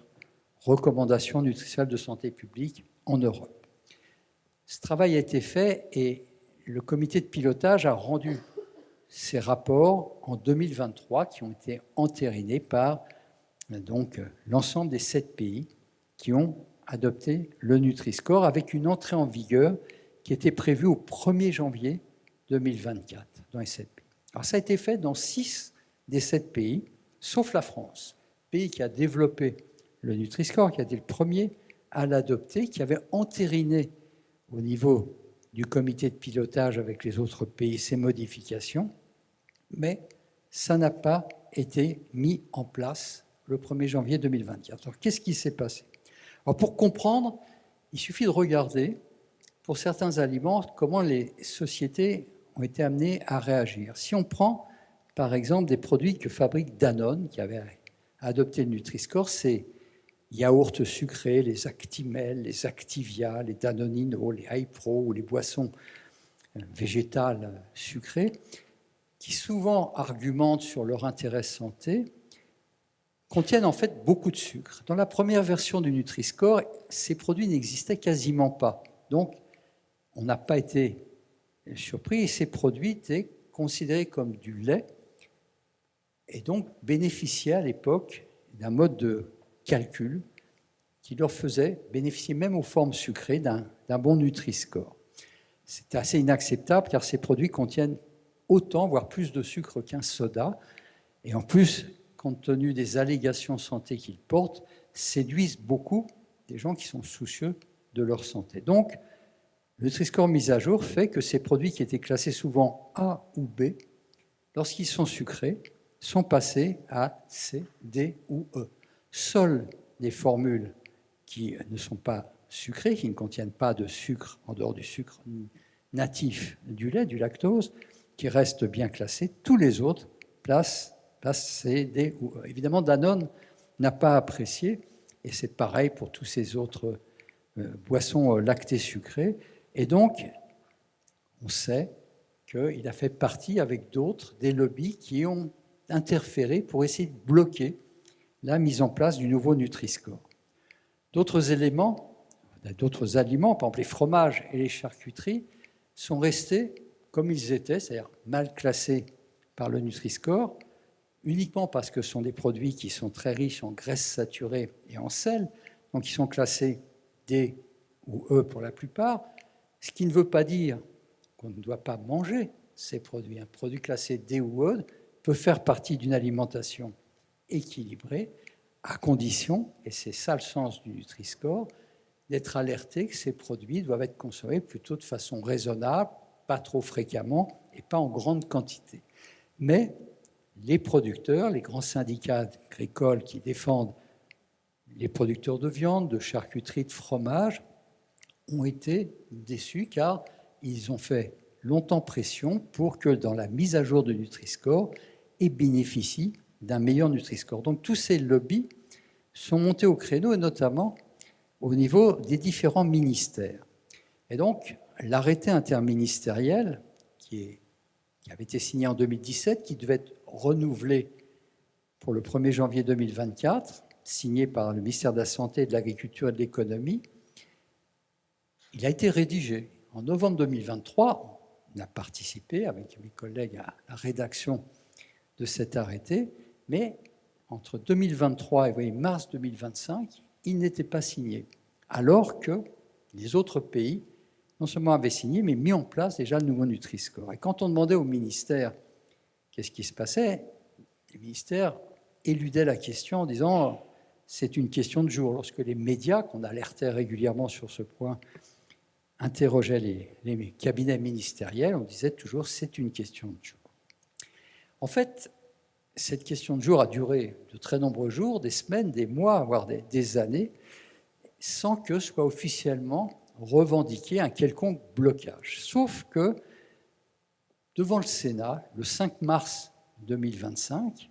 recommandations nutritionnelles de santé publique en Europe. Ce travail a été fait et le comité de pilotage a rendu ses rapports en 2023 qui ont été entérinés par l'ensemble des 7 pays qui ont adopté le Nutri-Score, avec une entrée en vigueur qui était prévue au 1er janvier 2024 dans les 7 pays. Alors ça a été fait dans 6 des 7 pays, sauf la France, pays qui a développé le Nutri-Score, qui a été le premier à l'adopter, qui avait entériné au niveau du comité de pilotage avec les autres pays ces modifications, mais ça n'a pas été mis en place le 1er janvier 2024. Alors, qu'est-ce qui s'est passé ? Alors, pour comprendre, il suffit de regarder, pour certains aliments, comment les sociétés ont été amenées à réagir. Si on prend, par exemple, des produits que fabrique Danone, qui avait adopté le Nutri-Score, c'est yaourts sucrés, les Actimel, les Activia, les Danonino, les iPro ou les boissons végétales sucrées, qui souvent argumentent sur leur intérêt santé, contiennent en fait beaucoup de sucre. Dans la première version du Nutri-Score, ces produits n'existaient quasiment pas. Donc, on n'a pas été surpris, ces produits étaient considérés comme du lait et donc bénéficiaient à l'époque d'un mode de calcul qui leur faisait bénéficier même aux formes sucrées d'un bon Nutri-Score. C'est assez inacceptable car ces produits contiennent autant, voire plus de sucre qu'un soda, et en plus, compte tenu des allégations santé qu'ils portent, séduisent beaucoup des gens qui sont soucieux de leur santé. Donc, le Nutri-Score mis à jour fait que ces produits qui étaient classés souvent A ou B, lorsqu'ils sont sucrés, sont passés à C, D ou E. Seules les formules qui ne sont pas sucrées, qui ne contiennent pas de sucre en dehors du sucre natif du lait, du lactose, qui restent bien classées. Tous les autres placent C, D ou E. Évidemment, Danone n'a pas apprécié, et c'est pareil pour tous ces autres boissons lactées sucrées. Et donc, on sait qu'il a fait partie, avec d'autres, des lobbies qui ont interféré pour essayer de bloquer la mise en place du nouveau Nutri-Score. D'autres éléments, d'autres aliments, par exemple les fromages et les charcuteries, sont restés comme ils étaient, c'est-à-dire mal classés par le Nutri-Score, uniquement parce que ce sont des produits qui sont très riches en graisses saturées et en sel, donc ils sont classés D ou E pour la plupart, ce qui ne veut pas dire qu'on ne doit pas manger ces produits. Un produit classé D ou E peut faire partie d'une alimentation équilibrée, à condition, et c'est ça le sens du Nutri-Score, d'être alerté que ces produits doivent être consommés plutôt de façon raisonnable, pas trop fréquemment et pas en grande quantité. Mais les producteurs, les grands syndicats agricoles qui défendent les producteurs de viande, de charcuterie, de fromage, ont été déçus car ils ont fait longtemps pression pour que dans la mise à jour du Nutri-Score, ils bénéficient d'un meilleur Nutri-Score. Donc tous ces lobbies sont montés au créneau, et notamment au niveau des différents ministères. Et donc l'arrêté interministériel qui avait été signé en 2017, qui devait être renouvelé pour le 1er janvier 2024, signé par le ministère de la Santé, de l'Agriculture et de l'Économie, il a été rédigé. En novembre 2023, on a participé avec mes collègues à la rédaction de cet arrêté, mais entre 2023 et voyez, mars 2025, il n'était pas signé, alors que les autres pays non seulement avaient signé, mais mis en place déjà le nouveau Nutri-Score. Et quand on demandait au ministère qu'est-ce qui se passait, les ministères éludaient la question en disant c'est une question de jour. Lorsque les médias, qu'on alertait régulièrement sur ce point, interrogeaient les cabinets ministériels, on disait toujours c'est une question de jour. En fait, cette question de jour a duré de très nombreux jours, des semaines, des mois, voire des années, sans que soit officiellement revendiquer un quelconque blocage. Sauf que, devant le Sénat, le 5 mars 2025,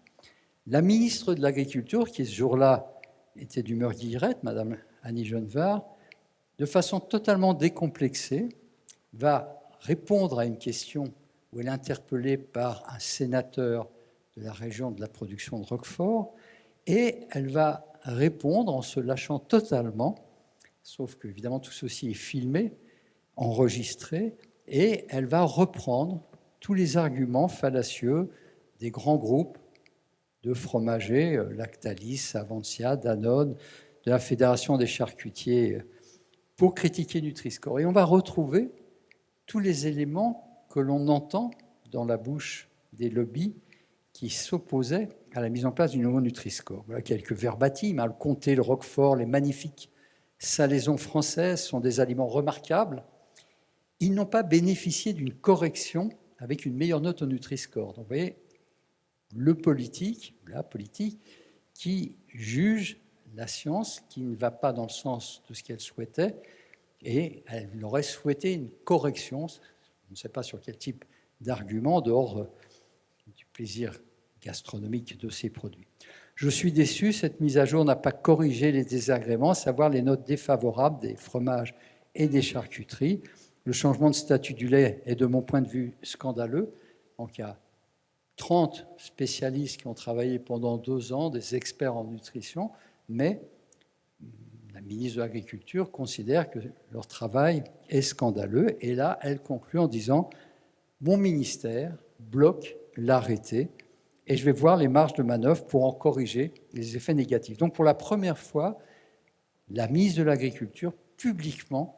la ministre de l'Agriculture, qui ce jour-là était d'humeur guillerette, Madame Annie Genevard, de façon totalement décomplexée, va répondre à une question où elle est interpellée par un sénateur de la région de la production de Roquefort, et elle va répondre en se lâchant totalement, sauf que, évidemment, tout ceci est filmé, enregistré, et elle va reprendre tous les arguments fallacieux des grands groupes de fromagers, Lactalis, Avantia, Danone, de la Fédération des charcutiers, pour critiquer Nutri-Score. Et on va retrouver tous les éléments que l'on entend dans la bouche des lobbies qui s'opposaient à la mise en place du nouveau Nutri-Score. Voilà quelques verbatims, le comté, le Roquefort, les magnifiques salaisons françaises sont des aliments remarquables. Ils n'ont pas bénéficié d'une correction avec une meilleure note au Nutri-Score. Donc vous voyez, la politique qui juge la science qui ne va pas dans le sens de ce qu'elle souhaitait, et elle aurait souhaité une correction, on ne sait pas sur quel type d'argument, dehors du plaisir gastronomique de ces produits. Je suis déçu, cette mise à jour n'a pas corrigé les désagréments, à savoir les notes défavorables des fromages et des charcuteries. Le changement de statut du lait est, de mon point de vue, scandaleux. Donc, il y a 30 spécialistes qui ont travaillé pendant 2 ans, des experts en nutrition, mais la ministre de l'Agriculture considère que leur travail est scandaleux. Et là, elle conclut en disant « Mon ministère bloque l'arrêté et je vais voir les marges de manœuvre pour en corriger les effets négatifs. » Donc pour la première fois, la ministre de l'Agriculture publiquement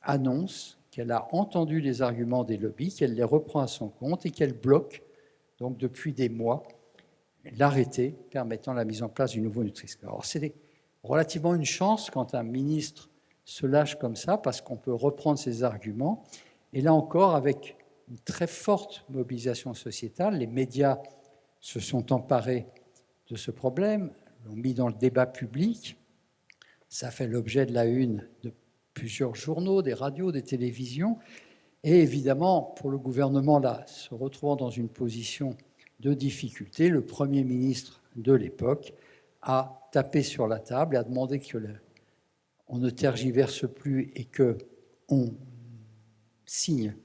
annonce qu'elle a entendu les arguments des lobbies, qu'elle les reprend à son compte et qu'elle bloque, donc depuis des mois, l'arrêté permettant la mise en place du nouveau Nutri-Score. Alors c'est relativement une chance quand un ministre se lâche comme ça, parce qu'on peut reprendre ses arguments. Et là encore, avec une très forte mobilisation sociétale, les médias se sont emparés de ce problème, l'ont mis dans le débat public. Ça fait l'objet de la une de plusieurs journaux, des radios, des télévisions. Et évidemment, pour le gouvernement, là, se retrouvant dans une position de difficulté, le Premier ministre de l'époque a tapé sur la table et a demandé qu'on ne tergiverse plus et qu'on signe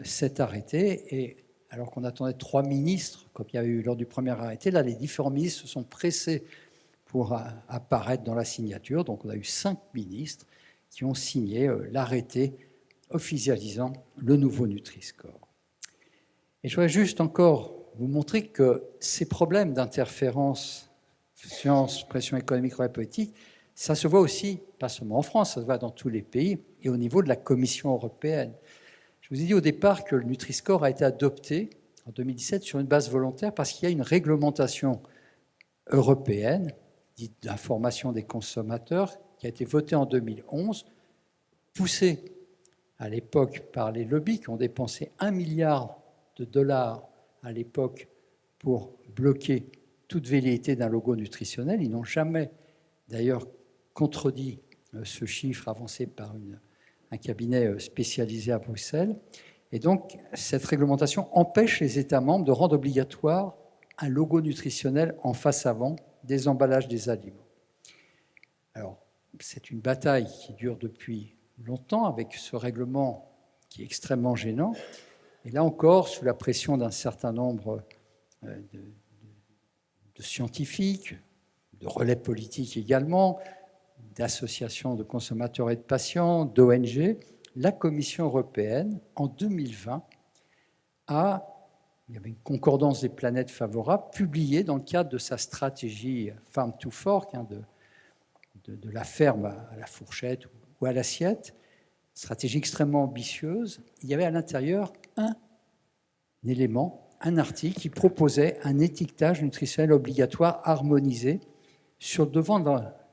cet arrêté. Et alors qu'on attendait 3 ministres, comme il y avait eu lors du premier arrêté, là, les différents ministres se sont pressés pour apparaître dans la signature. Donc on a eu 5 ministres qui ont signé l'arrêté officialisant le nouveau Nutri-Score. Et je voudrais juste encore vous montrer que ces problèmes d'interférence, sciences, pression économique, politique, ça se voit aussi, pas seulement en France, ça se voit dans tous les pays, et au niveau de la Commission européenne. Je vous ai dit au départ que le Nutri-Score a été adopté en 2017 sur une base volontaire parce qu'il y a une réglementation européenne, dite d'information des consommateurs, qui a été votée en 2011, poussée à l'époque par les lobbies qui ont dépensé $1 milliard à l'époque pour bloquer toute velléité d'un logo nutritionnel. Ils n'ont jamais d'ailleurs contredit ce chiffre avancé par un cabinet spécialisé à Bruxelles. Et donc, cette réglementation empêche les États membres de rendre obligatoire un logo nutritionnel en face avant des emballages des aliments. Alors, c'est une bataille qui dure depuis longtemps avec ce règlement qui est extrêmement gênant. Et là encore, sous la pression d'un certain nombre de scientifiques, de relais politiques également, d'associations de consommateurs et de patients, d'ONG, la Commission européenne, en 2020, il y avait une concordance des planètes favorables, publié dans le cadre de sa stratégie Farm to Fork, de la ferme à la fourchette ou à l'assiette, stratégie extrêmement ambitieuse. Il y avait à l'intérieur un élément, un article qui proposait un étiquetage nutritionnel obligatoire harmonisé sur le devant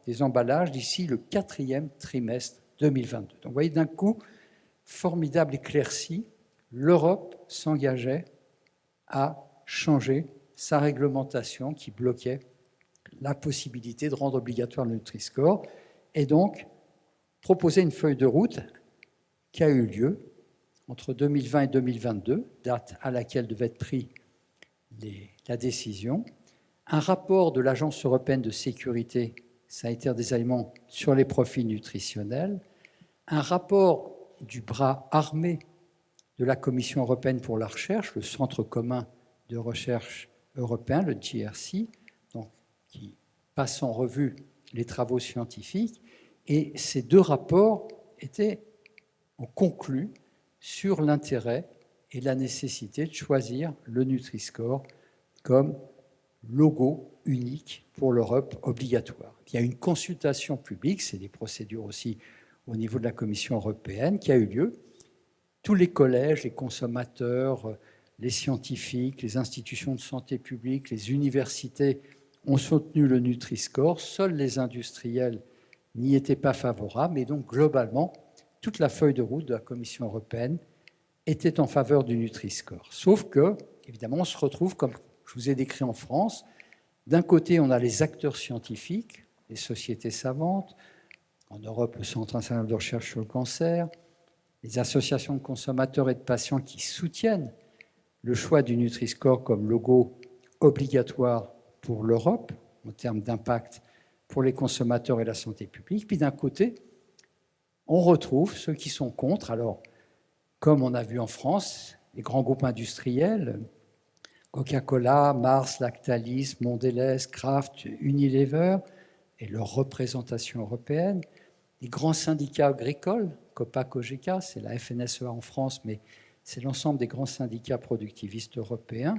des emballages d'ici le 4e trimestre 2022. Donc vous voyez d'un coup, formidable éclaircie, l'Europe s'engageait à changer sa réglementation qui bloquait la possibilité de rendre obligatoire le Nutri-Score et donc proposer une feuille de route qui a eu lieu entre 2020 et 2022, date à laquelle devait être prise la décision, un rapport de l'Agence européenne de sécurité sanitaire des aliments sur les profils nutritionnels, un rapport du bras armé de la Commission européenne pour la recherche, le Centre commun de recherche européen, le JRC, donc, qui passe en revue les travaux scientifiques. Et ces 2 rapports ont conclu sur l'intérêt et la nécessité de choisir le Nutri-Score comme logo unique pour l'Europe obligatoire. Il y a une consultation publique, c'est des procédures aussi au niveau de la Commission européenne, qui a eu lieu. Tous les collèges, les consommateurs, les scientifiques, les institutions de santé publique, les universités ont soutenu le Nutri-Score. Seuls les industriels n'y étaient pas favorables. Et donc, globalement, toute la feuille de route de la Commission européenne était en faveur du Nutri-Score. Sauf que, évidemment, on se retrouve, comme je vous ai décrit en France, d'un côté, on a les acteurs scientifiques, les sociétés savantes, en Europe, le Centre international de recherche sur le cancer, les associations de consommateurs et de patients qui soutiennent le choix du Nutri-Score comme logo obligatoire pour l'Europe, en termes d'impact pour les consommateurs et la santé publique. Puis d'un côté, on retrouve ceux qui sont contre. Alors, comme on a vu en France, les grands groupes industriels, Coca-Cola, Mars, Lactalis, Mondelez, Kraft, Unilever, et leur représentation européenne, des grands syndicats agricoles, COPA-COGECA, c'est la FNSEA en France, mais c'est l'ensemble des grands syndicats productivistes européens,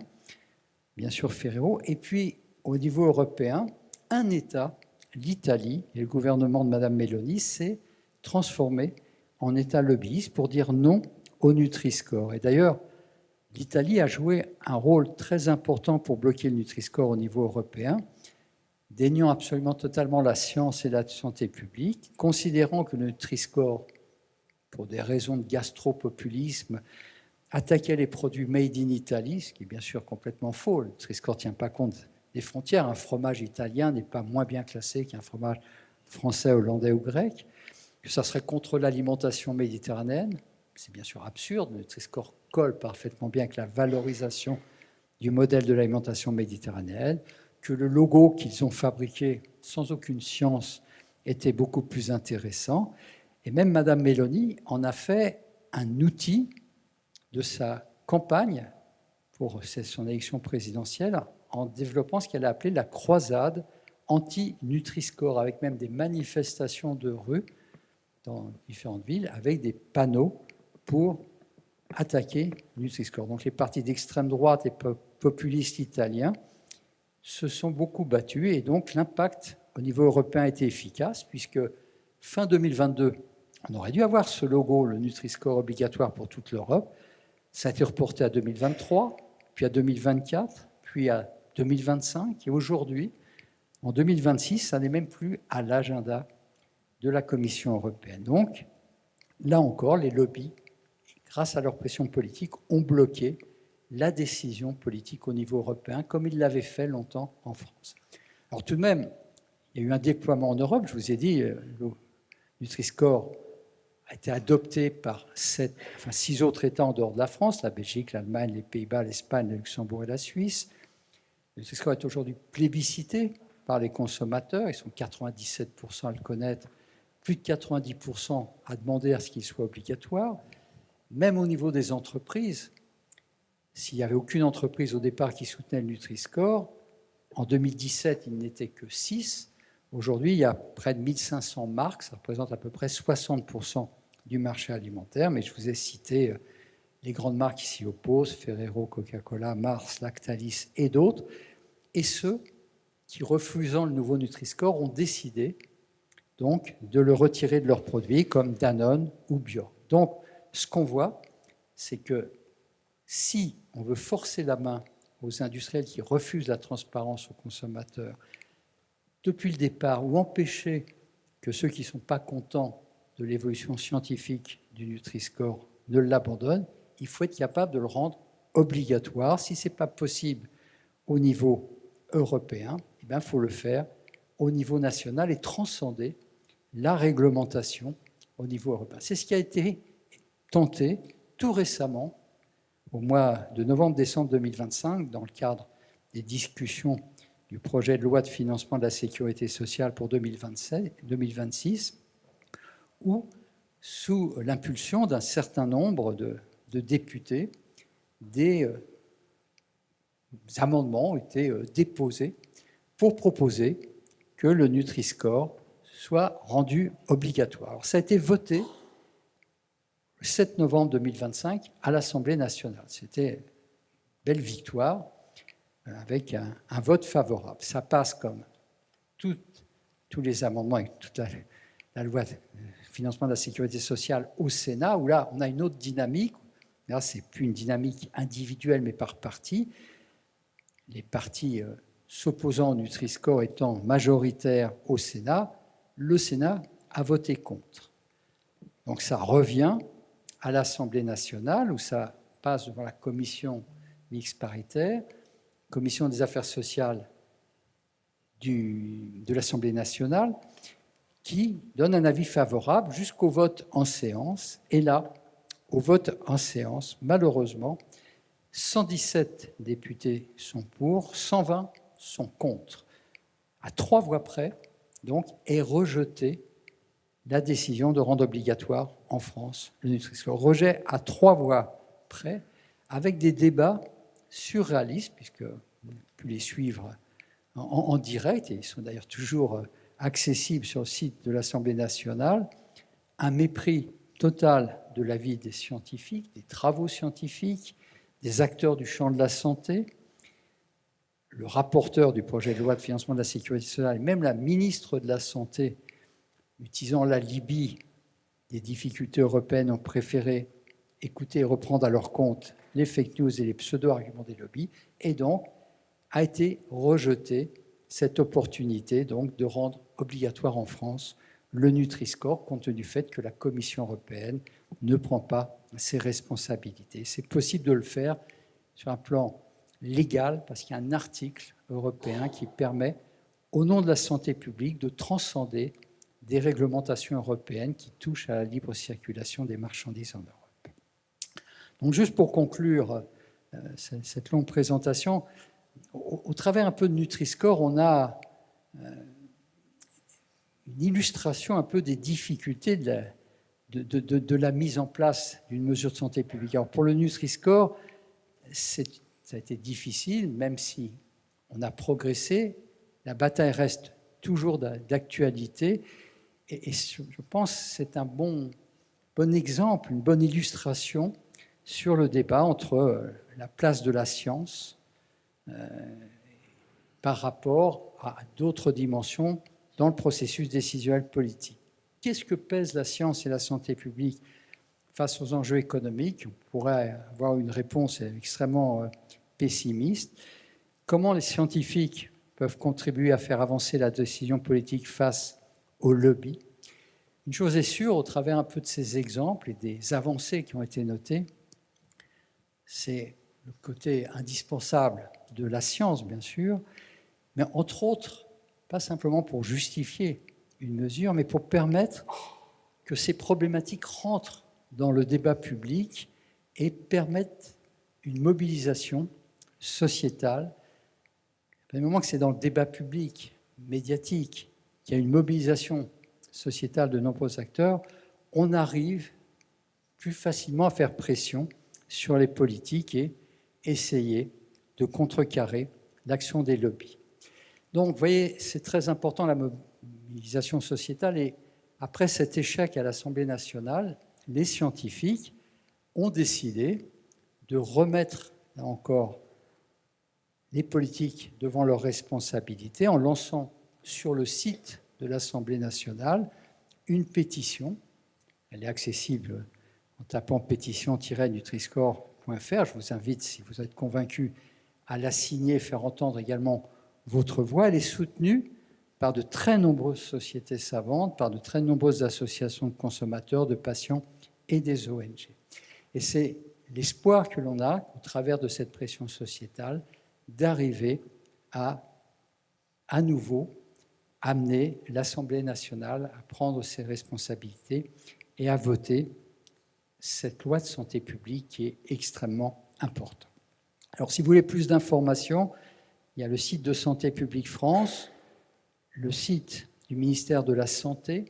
bien sûr Ferrero, et puis au niveau européen, un État, l'Italie, et le gouvernement de Mme Meloni s'est transformé en État lobbyiste pour dire non au Nutri-Score. Et d'ailleurs, l'Italie a joué un rôle très important pour bloquer le Nutri-Score au niveau européen, déniant absolument totalement la science et la santé publique, considérant que le Nutri-Score, pour des raisons de gastropopulisme, attaquait les produits made in Italy, ce qui est bien sûr complètement faux. Le Nutri-Score ne tient pas compte des frontières. Un fromage italien n'est pas moins bien classé qu'un fromage français, hollandais ou grec, que ça serait contre l'alimentation méditerranéenne. C'est bien sûr absurde. Le Nutri-Score colle parfaitement bien avec la valorisation du modèle de l'alimentation méditerranéenne, que le logo qu'ils ont fabriqué sans aucune science était beaucoup plus intéressant. Et même Mme Meloni en a fait un outil de sa campagne pour son élection présidentielle en développant ce qu'elle a appelé la croisade anti-Nutri-Score, avec même des manifestations de rue dans différentes villes, avec des panneaux pour attaquer Nutri-Score. Donc les partis d'extrême droite et populistes italiens se sont beaucoup battus, et donc l'impact au niveau européen a été efficace, puisque fin 2022, on aurait dû avoir ce logo, le Nutri-Score obligatoire pour toute l'Europe. Ça a été reporté à 2023, puis à 2024, puis à 2025, et aujourd'hui, en 2026, ça n'est même plus à l'agenda de la Commission européenne. Donc, là encore, les lobbies, grâce à leur pression politique, ont bloqué la décision politique au niveau européen, comme ils l'avaient fait longtemps en France. Alors tout de même, il y a eu un déploiement en Europe. Je vous ai dit, le Nutri-Score a été adopté par 6 autres États en dehors de la France, la Belgique, l'Allemagne, les Pays-Bas, l'Espagne, le Luxembourg et la Suisse. Le Nutri-Score est aujourd'hui plébiscité par les consommateurs. Ils sont 97% à le connaître, plus de 90% à demander à ce qu'il soit obligatoire. Même au niveau des entreprises, s'il n'y avait aucune entreprise au départ qui soutenait le Nutri-Score, en 2017, il n'était que 6. Aujourd'hui, il y a près de 1500 marques, ça représente à peu près 60% du marché alimentaire, mais je vous ai cité les grandes marques qui s'y opposent, Ferrero, Coca-Cola, Mars, Lactalis et d'autres, et ceux qui, refusant le nouveau Nutri-Score, ont décidé donc de le retirer de leurs produits, comme Danone ou Bjorn. Donc, ce qu'on voit, c'est que si on veut forcer la main aux industriels qui refusent la transparence aux consommateurs depuis le départ, ou empêcher que ceux qui ne sont pas contents de l'évolution scientifique du Nutri-Score ne l'abandonnent, il faut être capable de le rendre obligatoire. Si ce n'est pas possible au niveau européen, eh bien, il faut le faire au niveau national et transcender la réglementation au niveau européen. C'est ce qui a été tenté tout récemment, au mois de novembre-décembre 2025, dans le cadre des discussions du projet de loi de financement de la sécurité sociale pour 2026, où, sous l'impulsion d'un certain nombre de députés, des amendements ont été déposés pour proposer que le Nutri-Score soit rendu obligatoire. Alors, ça a été voté le 7 novembre 2025 à l'Assemblée nationale. C'était une belle victoire avec un vote favorable. Ça passe comme tous les amendements et toute la loi de financement de la sécurité sociale au Sénat, où là, on a une autre dynamique. Là, ce n'est plus une dynamique individuelle, mais par parti. Les partis s'opposant au Nutri-Score étant majoritaires au Sénat, le Sénat a voté contre. Donc ça revient à l'Assemblée nationale, où ça passe devant la commission mixte paritaire, commission des affaires sociales de l'Assemblée nationale, qui donne un avis favorable jusqu'au vote en séance. Et là, au vote en séance, malheureusement, 117 députés sont pour, 120 sont contre. À 3 voix près, donc, est rejetée la décision de rendre obligatoire en France le Nutri-Score. Rejet à 3 voix près, avec des débats surréalistes, puisque on a pu les suivre en direct, et ils sont d'ailleurs toujours accessible sur le site de l'Assemblée nationale, un mépris total de l'avis des scientifiques, des travaux scientifiques, des acteurs du champ de la santé, le rapporteur du projet de loi de financement de la sécurité sociale, et même la ministre de la Santé, utilisant l'alibi des difficultés européennes, ont préféré écouter et reprendre à leur compte les fake news et les pseudo-arguments des lobbies, et donc a été rejetée cette opportunité donc, de rendre obligatoire en France le Nutri-Score, compte tenu du fait que la Commission européenne ne prend pas ses responsabilités. C'est possible de le faire sur un plan légal, parce qu'il y a un article européen qui permet, au nom de la santé publique, de transcender des réglementations européennes qui touchent à la libre circulation des marchandises en Europe. Donc juste pour conclure cette longue présentation, au travers un peu de Nutri-Score, on a une illustration un peu des difficultés de la mise en place d'une mesure de santé publique. Alors pour le Nutri-Score, ça a été difficile, même si on a progressé, la bataille reste toujours d'actualité, et je pense que c'est un bon exemple, une bonne illustration sur le débat entre la place de la science par rapport à d'autres dimensions dans le processus décisionnel politique. Qu'est-ce que pèse la science et la santé publique face aux enjeux économiques? On pourrait avoir une réponse extrêmement pessimiste. Comment les scientifiques peuvent contribuer à faire avancer la décision politique face au lobby? Une chose est sûre, au travers un peu de ces exemples et des avancées qui ont été notées, c'est le côté indispensable de la science, bien sûr, mais entre autres, pas simplement pour justifier une mesure, mais pour permettre que ces problématiques rentrent dans le débat public et permettent une mobilisation sociétale. Du moment que c'est dans le débat public, médiatique, qu'il y a une mobilisation sociétale de nombreux acteurs, on arrive plus facilement à faire pression sur les politiques et essayer de contrecarrer l'action des lobbies. Donc, vous voyez, c'est très important la mobilisation sociétale, et après cet échec à l'Assemblée nationale, les scientifiques ont décidé de remettre, là encore, les politiques devant leurs responsabilités en lançant sur le site de l'Assemblée nationale une pétition. Elle est accessible en tapant pétition-nutriscore.fr. Je vous invite, si vous êtes convaincu, à la signer, faire entendre également votre voix. Elle est soutenue par de très nombreuses sociétés savantes, par de très nombreuses associations de consommateurs, de patients et des ONG. Et c'est l'espoir que l'on a, au travers de cette pression sociétale, d'arriver à nouveau, amener l'Assemblée nationale à prendre ses responsabilités et à voter cette loi de santé publique qui est extrêmement importante. Alors, si vous voulez plus d'informations, il y a le site de Santé publique France, le site du ministère de la Santé.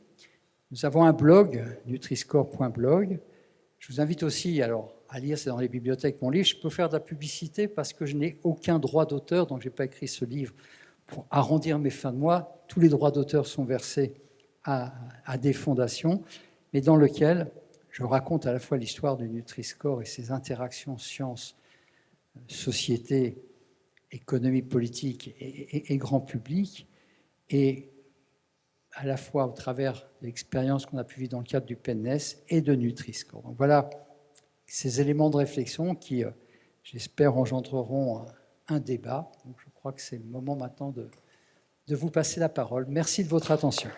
Nous avons un blog, nutriscore.blog. Je vous invite aussi à lire, c'est dans les bibliothèques mon livre. Je peux faire de la publicité parce que je n'ai aucun droit d'auteur, donc je n'ai pas écrit ce livre pour arrondir mes fins de mois. Tous les droits d'auteur sont versés à des fondations, mais dans lequel je raconte à la fois l'histoire du Nutri-Score et ses interactions sciences, société, économie politique et grand public, et à la fois au travers de l'expérience qu'on a pu vivre dans le cadre du PNS et de Nutri-Score. Donc voilà ces éléments de réflexion qui, j'espère, engendreront un débat. Donc je crois que c'est le moment maintenant de vous passer la parole. Merci de votre attention.